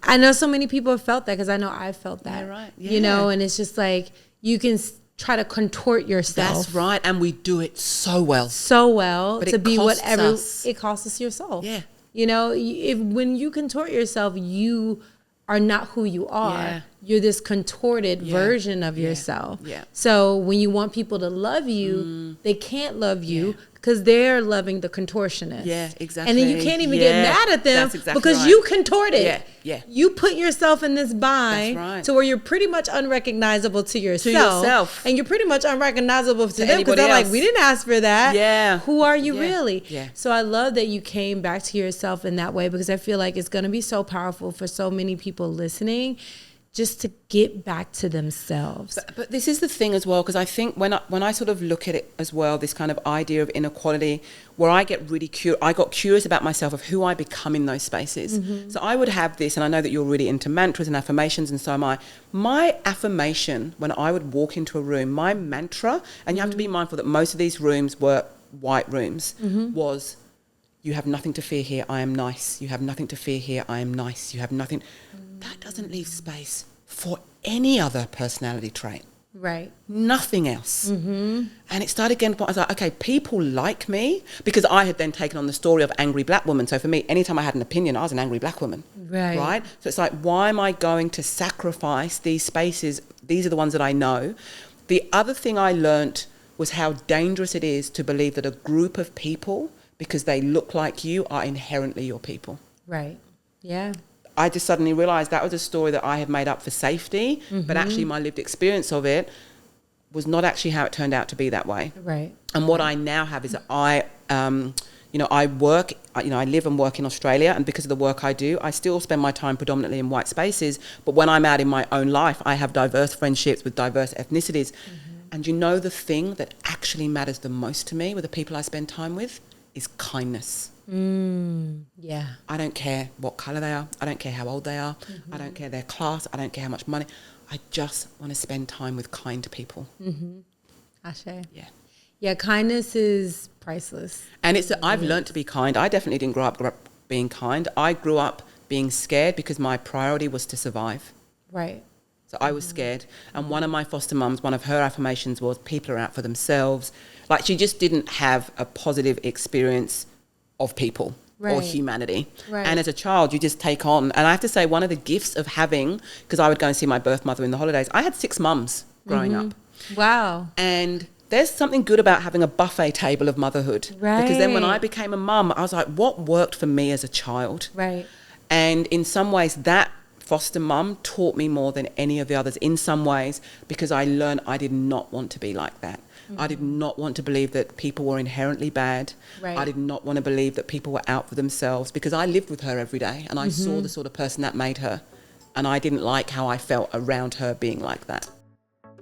I know so many people have felt that, because I know I felt that. Yeah, right. You know, and it's just like you can try to contort yourself. That's right. And we do it so well. So But to it be costs whatever us. it costs us your soul. Yeah. You know, when you contort yourself, you are not who you are. Yeah. You're this contorted version of yourself. Yeah. So when you want people to love you, they can't love you because they're loving the contortionist. Yeah, exactly. And then you can't even get mad at them That's exactly because right. you contorted. Yeah, yeah. You put yourself in this bind That's right. to where you're pretty much unrecognizable to yourself. And you're pretty much unrecognizable to them, because anybody they're like, else. we didn't ask for that. Yeah. Who are you Yeah. really? Yeah. So I love that you came back to yourself in that way, because I feel like it's going to be so powerful for so many people listening, just to get back to themselves. But this is the thing as well, because I think when I sort of look at it as well, this kind of idea of inequality, where I get really I got curious about myself, of who I become in those spaces. So I would have this, and I know that you're really into mantras and affirmations, and so am I. My affirmation when I would walk into a room, my mantra, and you have to be mindful that most of these rooms were white rooms, was, you have nothing to fear here, I am nice. You have nothing to fear here, I am nice. You have nothing. That doesn't leave space for any other personality trait. Right. Nothing else. And it started getting to the point, I was like, okay, people like me, because I had then taken on the story of angry black woman. So for me, anytime I had an opinion, I was an angry black woman. Right. So it's like, why am I going to sacrifice these spaces? These are the ones that I know. The other thing I learnt was how dangerous it is to believe that a group of people, because they look like you, are inherently your people. Right. Yeah. I just suddenly realised that was a story that I had made up for safety, but actually my lived experience of it was not actually how it turned out to be that way. Right. And what I now have is that I I work, I live and work in Australia, and because of the work I do, I still spend my time predominantly in white spaces. But when I'm out in my own life, I have diverse friendships with diverse ethnicities. And the thing that actually matters the most to me with the people I spend time with is kindness. Yeah. I don't care what colour they are. I don't care how old they are. I don't care their class. I don't care how much money. I just want to spend time with kind people. Ashe. Yeah. Yeah, kindness is priceless. And I've learned to be kind. I definitely didn't grow up being kind. I grew up being scared because my priority was to survive. Right. So I was scared. And one of my foster mums, one of her affirmations was, people are out for themselves. Like, she just didn't have a positive experience of people or humanity. Right. And as a child, you just take on. And I have to say, one of the gifts of having, because I would go and see my birth mother in the holidays, I had 6 mums growing up. Wow. And there's something good about having a buffet table of motherhood. Right. Because then when I became a mum, I was like, what worked for me as a child? Right. And in some ways, that foster mum taught me more than any of the others in some ways, because I learned I did not want to be like that. I did not want to believe that people were inherently bad. Right. I did not want to believe that people were out for themselves, because I lived with her every day and I saw the sort of person that made her. And I didn't like how I felt around her being like that.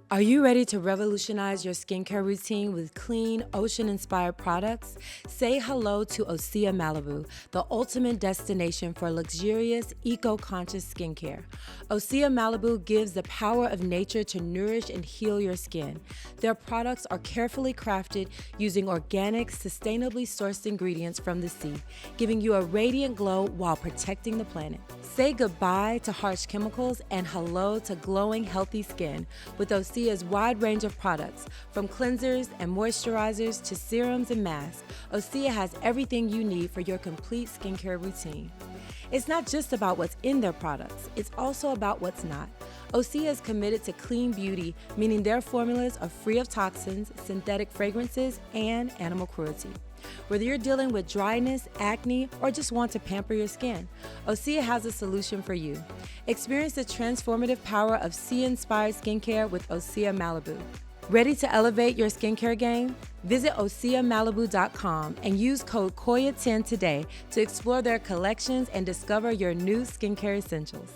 Are you ready to revolutionize your skincare routine with clean, ocean-inspired products? Say hello to Osea Malibu, the ultimate destination for luxurious, eco-conscious skincare. Osea Malibu gives the power of nature to nourish and heal your skin. Their products are carefully crafted using organic, sustainably sourced ingredients from the sea, giving you a radiant glow while protecting the planet. Say goodbye to harsh chemicals and hello to glowing, healthy skin with Osea's wide range of products, from cleansers and moisturizers to serums and masks. Osea has everything you need for your complete skincare routine. It's not just about what's in their products, it's also about what's not. Osea is committed to clean beauty, meaning their formulas are free of toxins, synthetic fragrances, and animal cruelty. Whether you're dealing with dryness, acne, or just want to pamper your skin, Osea has a solution for you. Experience the transformative power of sea-inspired skincare with Osea Malibu. Ready to elevate your skincare game? Visit OseaMalibu.com and use code Koya10 today to explore their collections and discover your new skincare essentials.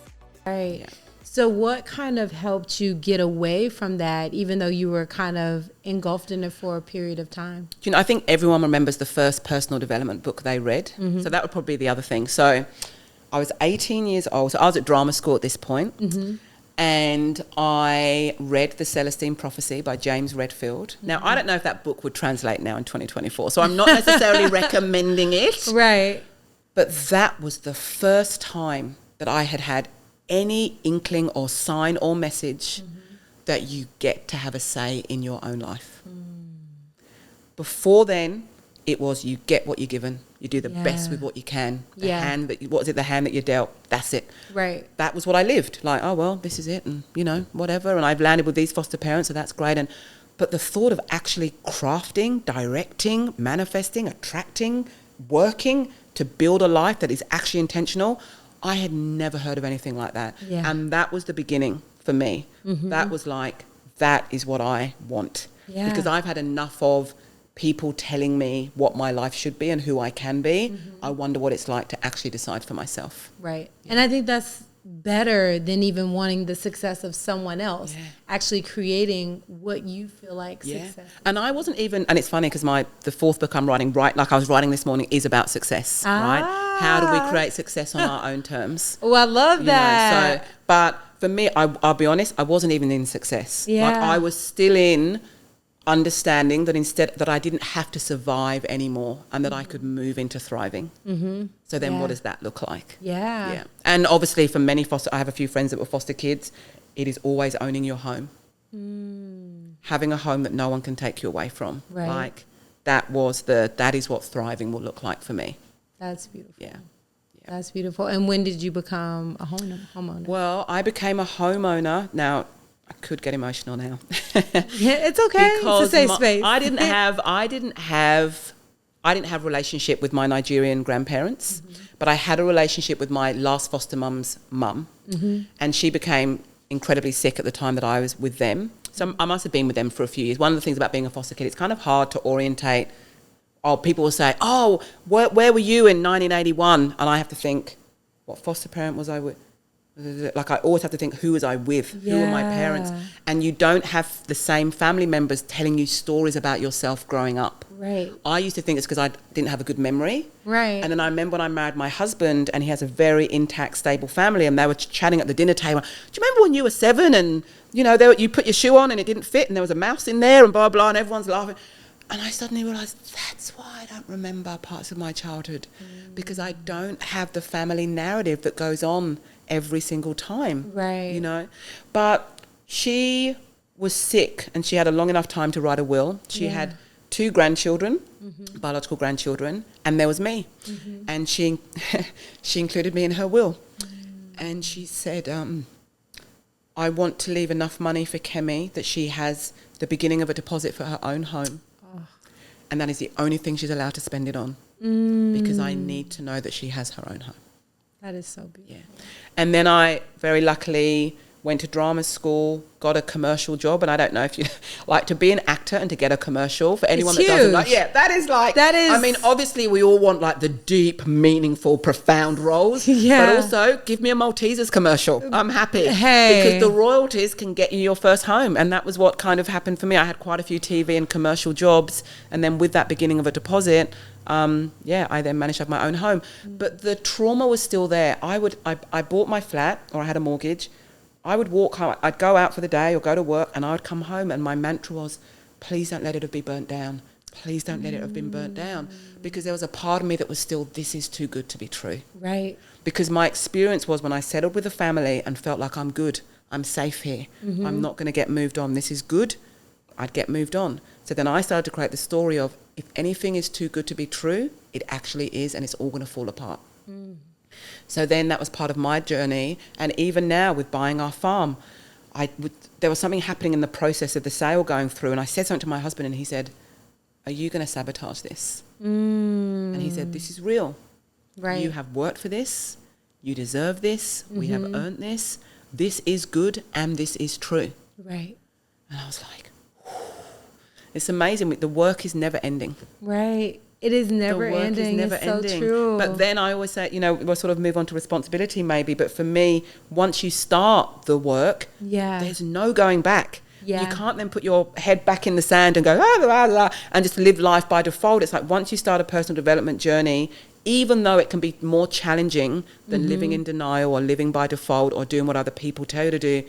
Right. Yeah. So what kind of helped you get away from that, even though you were kind of engulfed in it for a period of time? I think everyone remembers the first personal development book they read. So that would probably be the other thing. So I was 18 years old. So I was at drama school at this point. And I read The Celestine Prophecy by James Redfield. Now, I don't know if that book would translate now in 2024. So I'm not necessarily recommending it. Right. But that was the first time that I had had any inkling or sign or message that you get to have a say in your own life. Before then, it was you get what you're given. You do the best with what you can. The hand that you're dealt? That's it. Right. That was what I lived. Like, oh, well, this is it, and, whatever. And I've landed with these foster parents, so that's great. But the thought of actually crafting, directing, manifesting, attracting, working to build a life that is actually intentional, I had never heard of anything like that. Yeah. And that was the beginning for me. That was like, that is what I want. Yeah. Because I've had enough of people telling me what my life should be and who I can be. I wonder what it's like to actually decide for myself. Right. Yeah. And I think that's better than even wanting the success of someone else. Actually creating what you feel like success. And I wasn't even, and it's funny because the fourth book I'm writing, like I was writing this morning, is about success, right? How do we create success on our own terms? Oh, I love that. But for me, I'll be honest, I wasn't even in success. Yeah. Like, I was still in understanding that I didn't have to survive anymore and that I could move into thriving. So then what does that look like? Yeah. And obviously for many I have a few friends that were foster kids, it is always owning your home. Having a home that no one can take you away from. Right. Like, that is what thriving will look like for me. That's beautiful. Yeah. That's beautiful. And when did you become a homeowner? Well, I became a homeowner. Now, I could get emotional now. Yeah, it's okay. It's a safe space. I didn't have relationship with my Nigerian grandparents, but I had a relationship with my last foster mum's mum, and she became incredibly sick at the time that I was with them. So I must have been with them for a few years. One of the things about being a foster kid, it's kind of hard to orientate people will say, oh, where were you in 1981? And I have to think, what foster parent was I with? Like, I always have to think, who was I with? Who were my parents? And you don't have the same family members telling you stories about yourself growing up. Right. I used to think it's because I didn't have a good memory. Right. And then I remember when I married my husband, and he has a very intact, stable family, and they were chatting at the dinner table. Do you remember when you were 7 and, you know, you put your shoe on and it didn't fit and there was a mouse in there and blah, blah, and everyone's laughing. And I suddenly realised that's why I don't remember parts of my childhood, because I don't have the family narrative that goes on every single time. Right. You know? But she was sick and she had a long enough time to write a will. She had 2 grandchildren, biological grandchildren, and there was me. And she included me in her will. And she said, I want to leave enough money for Kemi that she has the beginning of a deposit for her own home. And that is the only thing she's allowed to spend it on, because I need to know that she has her own home. That is so beautiful. Yeah. And then I very luckily went to drama school, got a commercial job, and I don't know if you like to be an actor and to get a commercial for anyone that doesn't like. Yeah, that is. I mean, obviously we all want like the deep, meaningful, profound roles. Yeah. But also give me a Maltesers commercial. I'm happy. Hey. Because the royalties can get you your first home. And that was what kind of happened for me. I had quite a few TV and commercial jobs. And then with that beginning of a deposit, I then managed to have my own home. But the trauma was still there. I bought my flat, or I had a mortgage. I would walk home, I'd go out for the day or go to work, and I would come home, and my mantra was, please don't let it have been burnt down. Please don't let it have been burnt down. Because there was a part of me that was still, this is too good to be true. Right. Because my experience was when I settled with a family and felt like I'm good, I'm safe here, I'm not going to get moved on, this is good, I'd get moved on. So then I started to create the story of, if anything is too good to be true, it actually is, and it's all going to fall apart. So then that was part of my journey. And even now with buying our farm, there was something happening in the process of the sale going through. And I said something to my husband, and he said, are you going to sabotage this? And he said, this is real. Right. You have worked for this. You deserve this. We have earned this. This is good, and this is true. Right. And I was like, it's amazing. The work is never ending. Right. It is never ending. It's so true. But then I always say, we'll sort of move on to responsibility maybe. But for me, once you start the work, there's no going back. Yeah. You can't then put your head back in the sand and go, and just live life by default. It's like once you start a personal development journey, even though it can be more challenging than living in denial or living by default or doing what other people tell you to do,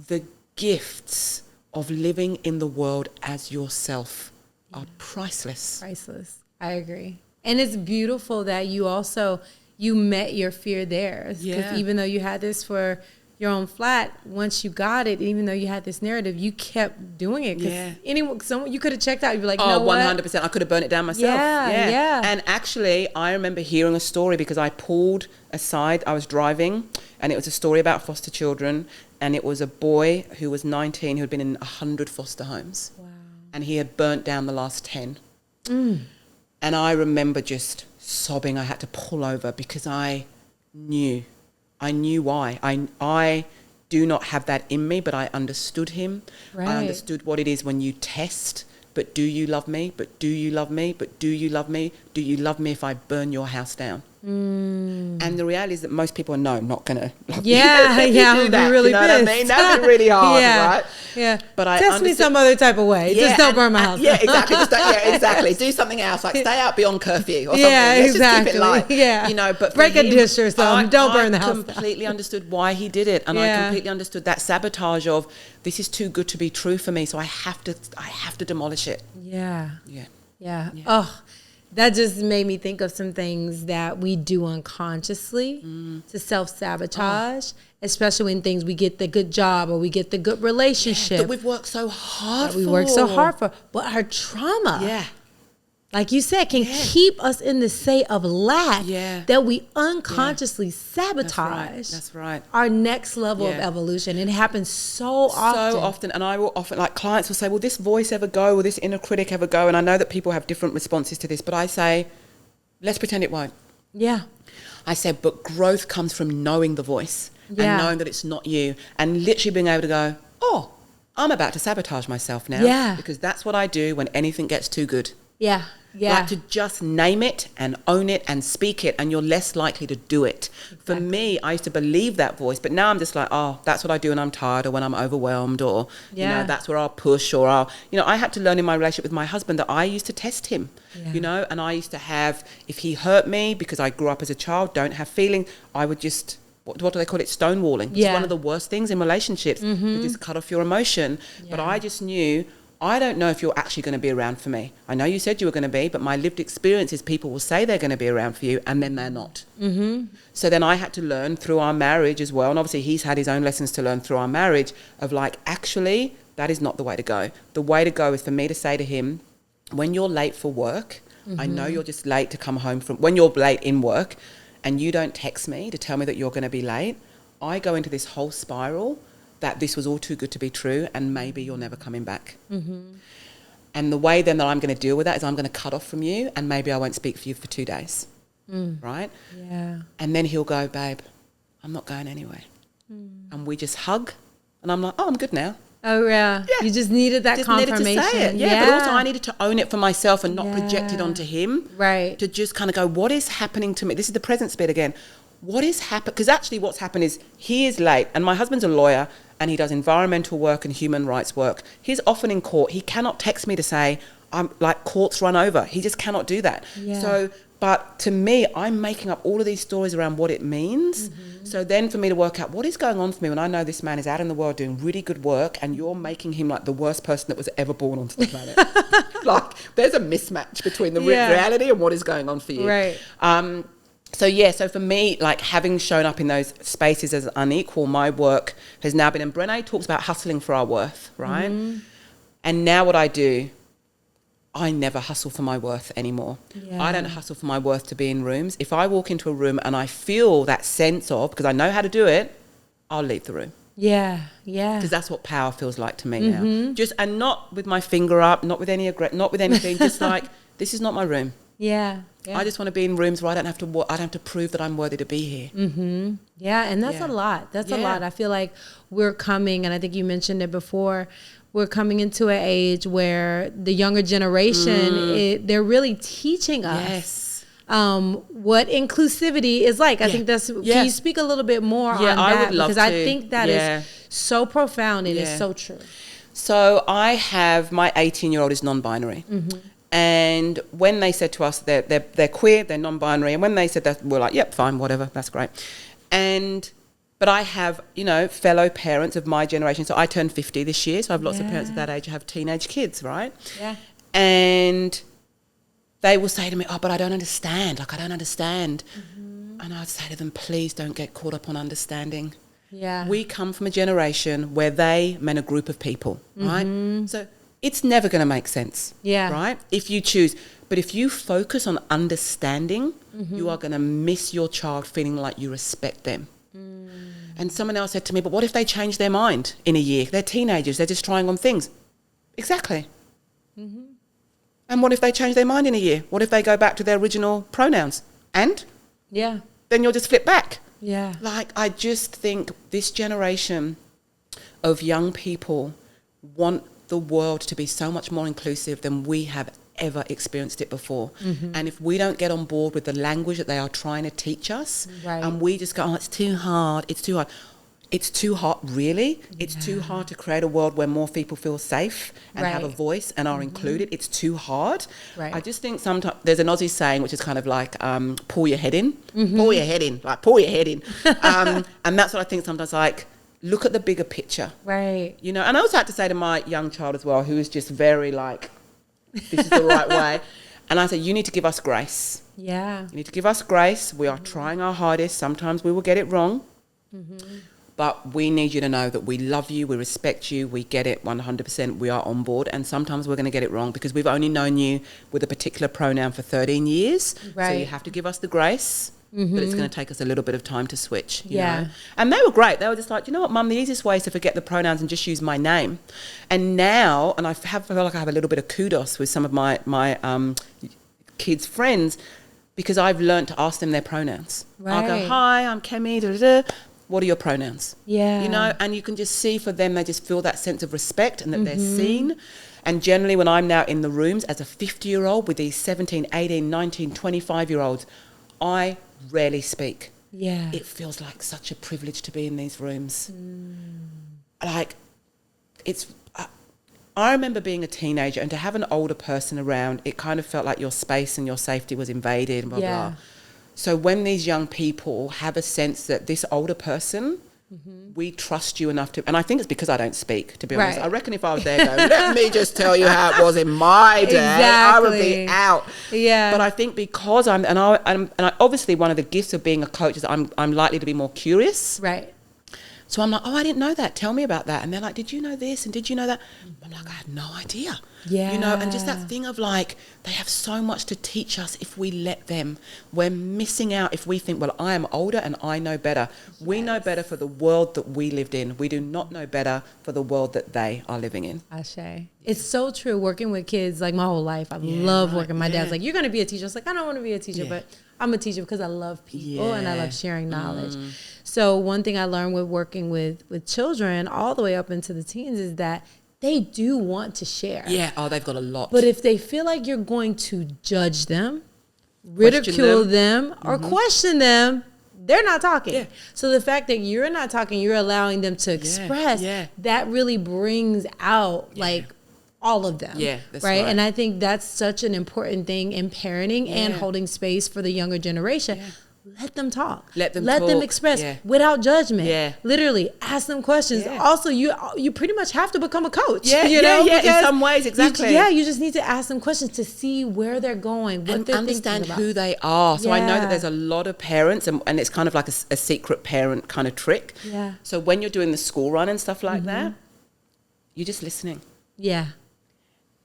the gifts of living in the world as yourself are priceless. Priceless. I agree. And it's beautiful that you met your fear there. Because even though you had this for your own flat, once you got it, even though you had this narrative, you kept doing it. Someone you could have checked out. You'd be like, no, 100%. I could have burnt it down myself. Yeah. And actually, I remember hearing a story because I pulled aside. I was driving, and it was a story about foster children. And it was a boy who was 19 who had been in 100 foster homes. Wow. And he had burnt down the last 10. And I remember just sobbing. I had to pull over because I knew why. I do not have that in me, but I understood him. Right. I understood what it is when you test, but do you love me? But do you love me? But do you love me? Do you love me if I burn your house down? And the reality is that most people are not going to love you. I'm do that, really you know pissed. What I mean? That'd be really hard, right? Yeah. But I test me some other type of way. Just don't burn my house. Yeah, exactly. Exactly. Do something else, like stay out beyond curfew or something. Let's exactly. Just keep it light. Yeah. But break a dish or something. Don't burn the house. I completely understood why he did it, and I completely understood that sabotage of this is too good to be true for me, so I have to demolish it. Yeah. Oh. That just made me think of some things that we do unconsciously to self-sabotage, especially when we get the good job or we get the good relationship. That we've worked so hard for. But our trauma, like you said, can keep us in the state of lack that we unconsciously sabotage. That's right. Our next level of evolution. It happens so often. And I will often, like clients will say, will this voice ever go? Will this inner critic ever go? And I know that people have different responses to this, but I say, let's pretend it won't. Yeah. I said, but growth comes from knowing the voice and knowing that it's not you, and literally being able to go, oh, I'm about to sabotage myself now. Yeah. Because that's what I do when anything gets too good. Yeah. Like to just name it and own it and speak it, and you're less likely to do it. Exactly. For me, I used to believe that voice, but now I'm just like, oh, that's what I do when I'm tired or when I'm overwhelmed, or, you know, that's where I'll push, or I'll, you know, I had to learn in my relationship with my husband that I used to test him, you know, and I used to have, if he hurt me because I grew up as a child, don't have feeling, I would just, what do they call it? Stonewalling. It's one of the worst things in relationships, to just cut off your emotion. But I just knew, I don't know if you're actually going to be around for me. I know you said you were going to be, but my lived experience is people will say they're going to be around for you and then they're not. So then I had to learn through our marriage as well. And obviously he's had his own lessons to learn through our marriage of like, actually, that is not the way to go. The way to go is for me to say to him, when you're late for work, I know you're just late to come home from, when you're late in work and you don't text me to tell me that you're going to be late, I go into this whole spiral that this was all too good to be true and maybe you're never coming back. And the way then that I'm going to deal with that is I'm going to cut off from you and maybe I won't speak for you for 2 days. Right? Yeah. And then he'll go, babe, I'm not going anywhere. And we just hug and I'm like, oh, I'm good now. Oh, yeah. You just needed that confirmation. Needed to say it. Yeah, but also I needed to own it for myself and not project it onto him. Right. To just kind of go, what is happening to me? This is the presence bit again. What is happening? Because actually what's happened is he is late and my husband's a lawyer and he does environmental work and human rights work. He's often in court. He cannot text me to say, I'm like, court's run over. He just cannot do that. Yeah. So, but to me, I'm making up all of these stories around what it means. So then for me to work out what is going on for me when I know this man is out in the world doing really good work and you're making him like the worst person that was ever born onto the planet. Like there's a mismatch between the reality and what is going on for you. Right. So for me, like having shown up in those spaces as unequal, my work has now been, and Brené talks about hustling for our worth, right? And now what I do, I never hustle for my worth anymore. I don't hustle for my worth to be in rooms. If I walk into a room and I feel that sense of, because I know how to do it, I'll leave the room. Yeah. Because that's what power feels like to me now. Just, and not with my finger up, not with anything, just like, this is not my room. Yeah. I just want to be in rooms where I don't have to prove that I'm worthy to be here. Yeah, and that's a lot. That's a lot. I feel like we're coming, and I think you mentioned it before, we're coming into an age where the younger generation, they're really teaching us what inclusivity is like. I think that's, can you speak a little bit more on that? I would love because to. I think that is so profound and it's so true. So I have, my 18-year-old is non-binary. And when they said to us they're queer, they're non-binary, and when they said that, we're like, yep, fine, whatever, that's great. But I have, you know, fellow parents of my generation. So I turned 50 this year, so I have lots of parents at that age who have teenage kids, right? Yeah. And they will say to me, oh, but I don't understand. Like, I don't understand. And I'd say to them, please don't get caught up on understanding. Yeah. We come from a generation where they meant a group of people, right? So it's never going to make sense, right? If you choose. But if you focus on understanding, you are going to miss your child feeling like you respect them. And someone else said to me, but what if they change their mind in a year? They're teenagers. They're just trying on things. Exactly. And what if they change their mind in a year? What if they go back to their original pronouns? And? Yeah. Then you'll just flip back. Yeah. Like, I just think this generation of young people want the world to be so much more inclusive than we have ever experienced it before. And if we don't get on board with the language that they are trying to teach us, and we just go, oh, it's too hard, it's too hard. It's too hard, really? It's too hard to create a world where more people feel safe and have a voice and are included. It's too hard. I just think sometimes there's an Aussie saying which is kind of like, pull your head in. Pull your head in, like pull your head in. And that's what I think sometimes, like, look at the bigger picture. Right. You know, and I also had to say to my young child as well, who is just very like, this is the right way. And I said, you need to give us grace. Yeah. You need to give us grace. We are trying our hardest. Sometimes we will get it wrong. But we need you to know that we love you, we respect you, we get it 100%, we are on board. And sometimes we're going to get it wrong because we've only known you with a particular pronoun for 13 years. Right. So you have to give us the grace. But it's going to take us a little bit of time to switch, you know? And they were great. They were just like, you know what, Mum, the easiest way is to forget the pronouns and just use my name. And now, and I feel like I have a little bit of kudos with some of my kids' friends because I've learned to ask them their pronouns. Right. I'll go, hi, I'm Kemi, da, da, da. what are your pronouns? Yeah. You know, and you can just see for them, they just feel that sense of respect and that they're seen. And generally when I'm now in the rooms as a 50-year-old with these 17, 18, 19, 25-year-olds, I rarely speak. Yeah. It feels like such a privilege to be in these rooms. Like, I remember being a teenager and to have an older person around, it kind of felt like your space and your safety was invaded and blah, blah. So when these young people have a sense that this older person, we trust you enough to, and I think it's because I don't speak, to be honest. I reckon if I was there going, let me just tell you how it was in my day, I would be out. Yeah. But I think because I'm obviously one of the gifts of being a coach is I'm likely to be more curious. Right. So I'm like, oh, I didn't know that. Tell me about that. And they're like, did you know this? And did you know that? I'm like, I had no idea. Yeah. You know, and just that thing of like, they have so much to teach us if we let them. We're missing out if we think, well, I am older and I know better. We know better for the world that we lived in. We do not know better for the world that they are living in. Ashe. It's so true. Working with kids, like my whole life, I love working. My dad's like, you're going to be a teacher. I was like, I don't want to be a teacher, but I'm a teacher because I love people and I love sharing knowledge. So one thing I learned with working with children all the way up into the teens is that they do want to share. Yeah. Oh, they've got a lot. But if they feel like you're going to judge them, ridicule them or question them, they're not talking. Yeah. So the fact that you're not talking, you're allowing them to express, that really brings out like all of them. Yeah, that's right. And I think that's such an important thing in parenting and holding space for the younger generation. Let them talk. Let them express without judgment. Yeah. Literally ask them questions. Yeah. Also, you pretty much have to become a coach. Yeah. You know? In some ways, exactly. You just need to ask them questions to see where they're going, what and they're understand thinking about. who they are. So I know that there's a lot of parents, and it's kind of like a secret parent kind of trick. Yeah. So when you're doing the school run and stuff like that, you're just listening. Yeah.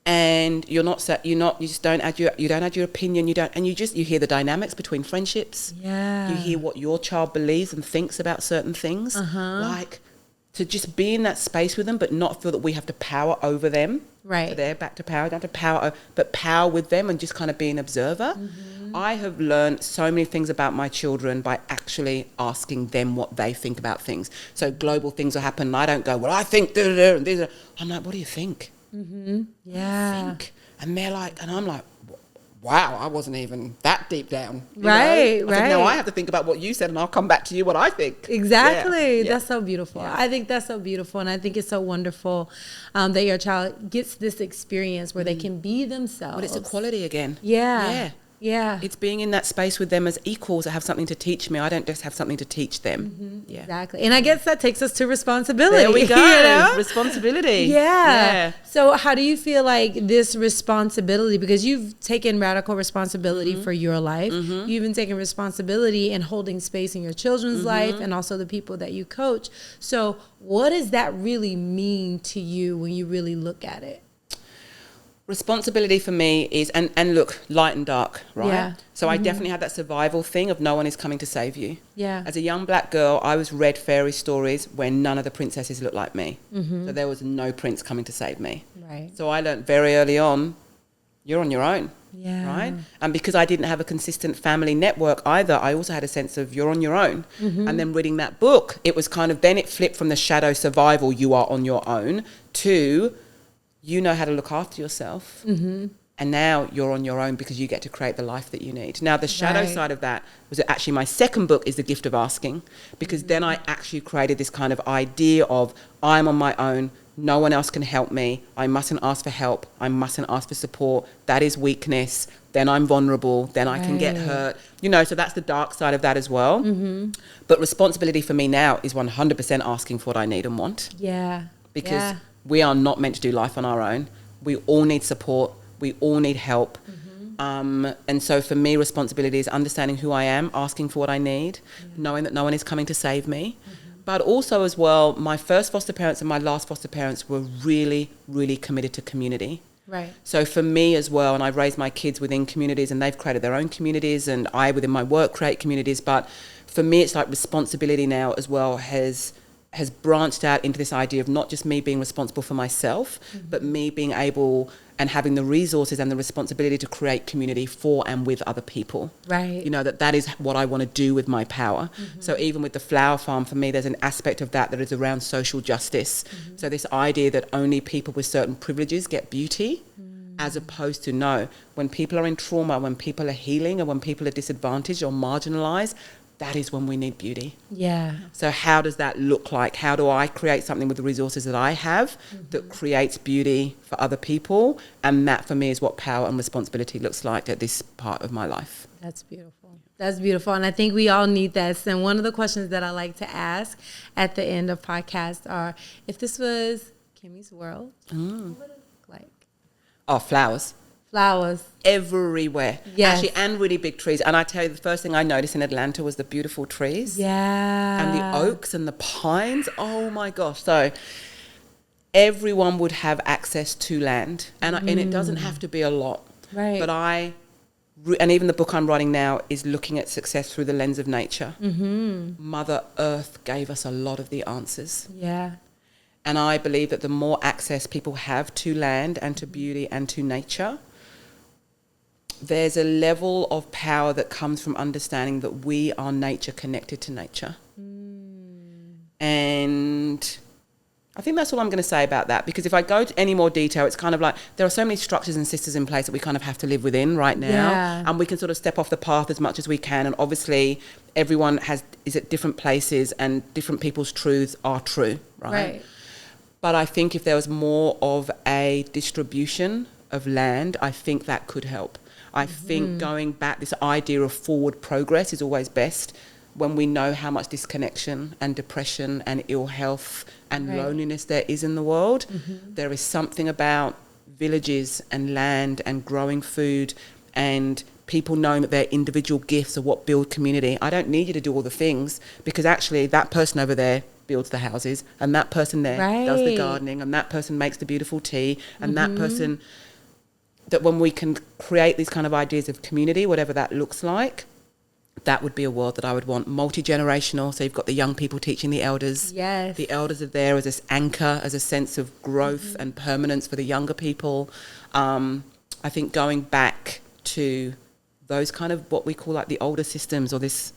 And you just don't add your opinion, you hear the dynamics between friendships. Yeah. You hear what your child believes and thinks about certain things. Like to just be in that space with them, but not feel that we have to power over them. Right. So they're back to power, don't have to power, but power with them and just kind of be an observer. I have learned so many things about my children by actually asking them what they think about things. So global things will happen and I don't go, well, I think, and these are, I'm like, what do you think? Yeah. And they're like, and I'm like, wow, I wasn't even that deep down. Right. Now I have to think about what you said and I'll come back to you what I think. Exactly. Yeah. That's so beautiful. Yeah. I think that's so beautiful. And I think it's so wonderful that your child gets this experience where they can be themselves. But it's equality again. Yeah. Yeah. It's being in that space with them as equals that have something to teach me. I don't just have something to teach them. Yeah. Exactly. And I guess that takes us to responsibility. There we go. You know? Responsibility. Yeah. So how do you feel like this responsibility, because you've taken radical responsibility for your life, you've even taken responsibility in holding space in your children's life and also the people that you coach. So what does that really mean to you when you really look at it? Responsibility for me is, and look, light and dark, right? Yeah. So I definitely had that survival thing of no one is coming to save you. Yeah. As a young black girl, I was read fairy stories where none of the princesses looked like me. So there was no prince coming to save me. Right. So I learned very early on, you're on your own. Yeah. Right. And because I didn't have a consistent family network either, I also had a sense of you're on your own. And then reading that book, it was kind of, then it flipped from the shadow survival, you are on your own, to you know how to look after yourself. And now you're on your own because you get to create the life that you need. Now, the shadow side of that was actually my second book is The Gift of Asking, because then I actually created this kind of idea of I'm on my own. No one else can help me. I mustn't ask for help. I mustn't ask for support. That is weakness. Then I'm vulnerable. Then I can get hurt. You know, so that's the dark side of that as well. But responsibility for me now is 100% asking for what I need and want. Yeah. Because we are not meant to do life on our own. We all need support. We all need help. And so for me, responsibility is understanding who I am, asking for what I need, knowing that no one is coming to save me. But also as well, my first foster parents and my last foster parents were really, really committed to community. Right. So for me as well, and I've raised my kids within communities and they've created their own communities and I within my work create communities. But for me, it's like responsibility now as well has branched out into this idea of not just me being responsible for myself, but me being able and having the resources and the responsibility to create community for and with other people. Right. You know, that is what I want to do with my power. So even with the flower farm, for me, there's an aspect of that is around social justice. So this idea that only people with certain privileges get beauty, as opposed to, no, when people are in trauma, when people are healing, and when people are disadvantaged or marginalized, that is when we need beauty. Yeah. So how does that look like? How do I create something with the resources that I have that creates beauty for other people? And that for me is what power and responsibility looks like at this part of my life. That's beautiful. That's beautiful. And I think we all need that. And one of the questions that I like to ask at the end of podcasts are, if this was Kemi's world, what would it look like? Oh, flowers. Flowers. Everywhere. Yes. Actually, and really big trees. And I tell you, the first thing I noticed in Atlanta was the beautiful trees. Yeah. And the oaks and the pines. Oh, my gosh. So everyone would have access to land. And it doesn't have to be a lot. Right. But and even the book I'm writing now is looking at success through the lens of nature. Mother Earth gave us a lot of the answers. Yeah. And I believe that the more access people have to land and to beauty and to nature, there's a level of power that comes from understanding that we are nature connected to nature. And I think that's all I'm going to say about that, because if I go to any more detail, it's kind of like there are so many structures and systems in place that we kind of have to live within right now. Yeah. And we can sort of step off the path as much as we can. And obviously everyone is at different places and different people's truths are true, right? But I think if there was more of a distribution of land, I think that could help. I think going back, this idea of forward progress is always best when we know how much disconnection and depression and ill health and loneliness there is in the world. There is something about villages and land and growing food and people knowing that their individual gifts are what build community. I don't need you to do all the things, because actually that person over there builds the houses, and that person there does the gardening, and that person makes the beautiful tea, and that person, that when we can create these kind of ideas of community, whatever that looks like, that would be a world that I would want. Multi-generational, so you've got the young people teaching the elders. Yes. The elders are there as this anchor, as a sense of growth and permanence for the younger people. I think going back to those kind of what we call like the older systems, or this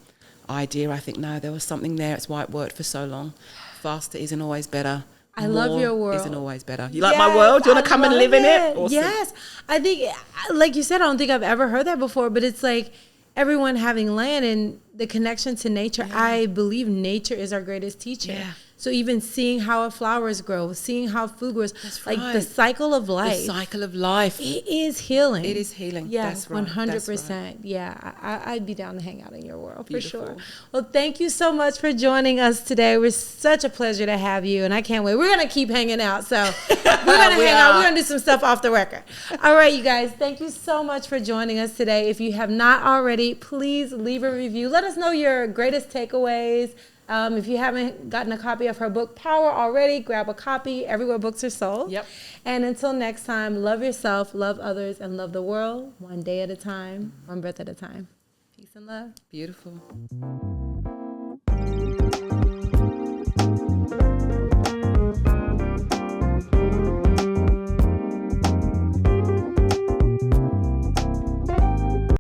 idea, I think, no, there was something there. It's why it worked for so long. Faster isn't always better. I love your world. Isn't always better. You like my world? Do you want to come and live in it? Awesome. Yes. I think, like you said, I don't think I've ever heard that before, but it's like everyone having land and the connection to nature. I believe nature is our greatest teacher. Yeah. So even seeing how flowers grow, seeing how food grows, That's like right. the cycle of life. The cycle of life. It is healing. It is healing. Yeah, That's right. 100%. That's right. Yeah, I'd be down to hang out in your world. Beautiful. For sure. Well, thank you so much for joining us today. It was such a pleasure to have you, and I can't wait. We're going to keep hanging out, so we're going to hang out. We're going to do some stuff off the record. All right, you guys, thank you so much for joining us today. If you have not already, please leave a review. Let us know your greatest takeaways. If you haven't gotten a copy of her book, Power, already, grab a copy everywhere books are sold. Yep. And until next time, love yourself, love others, and love the world one day at a time, one breath at a time. Peace and love. Beautiful.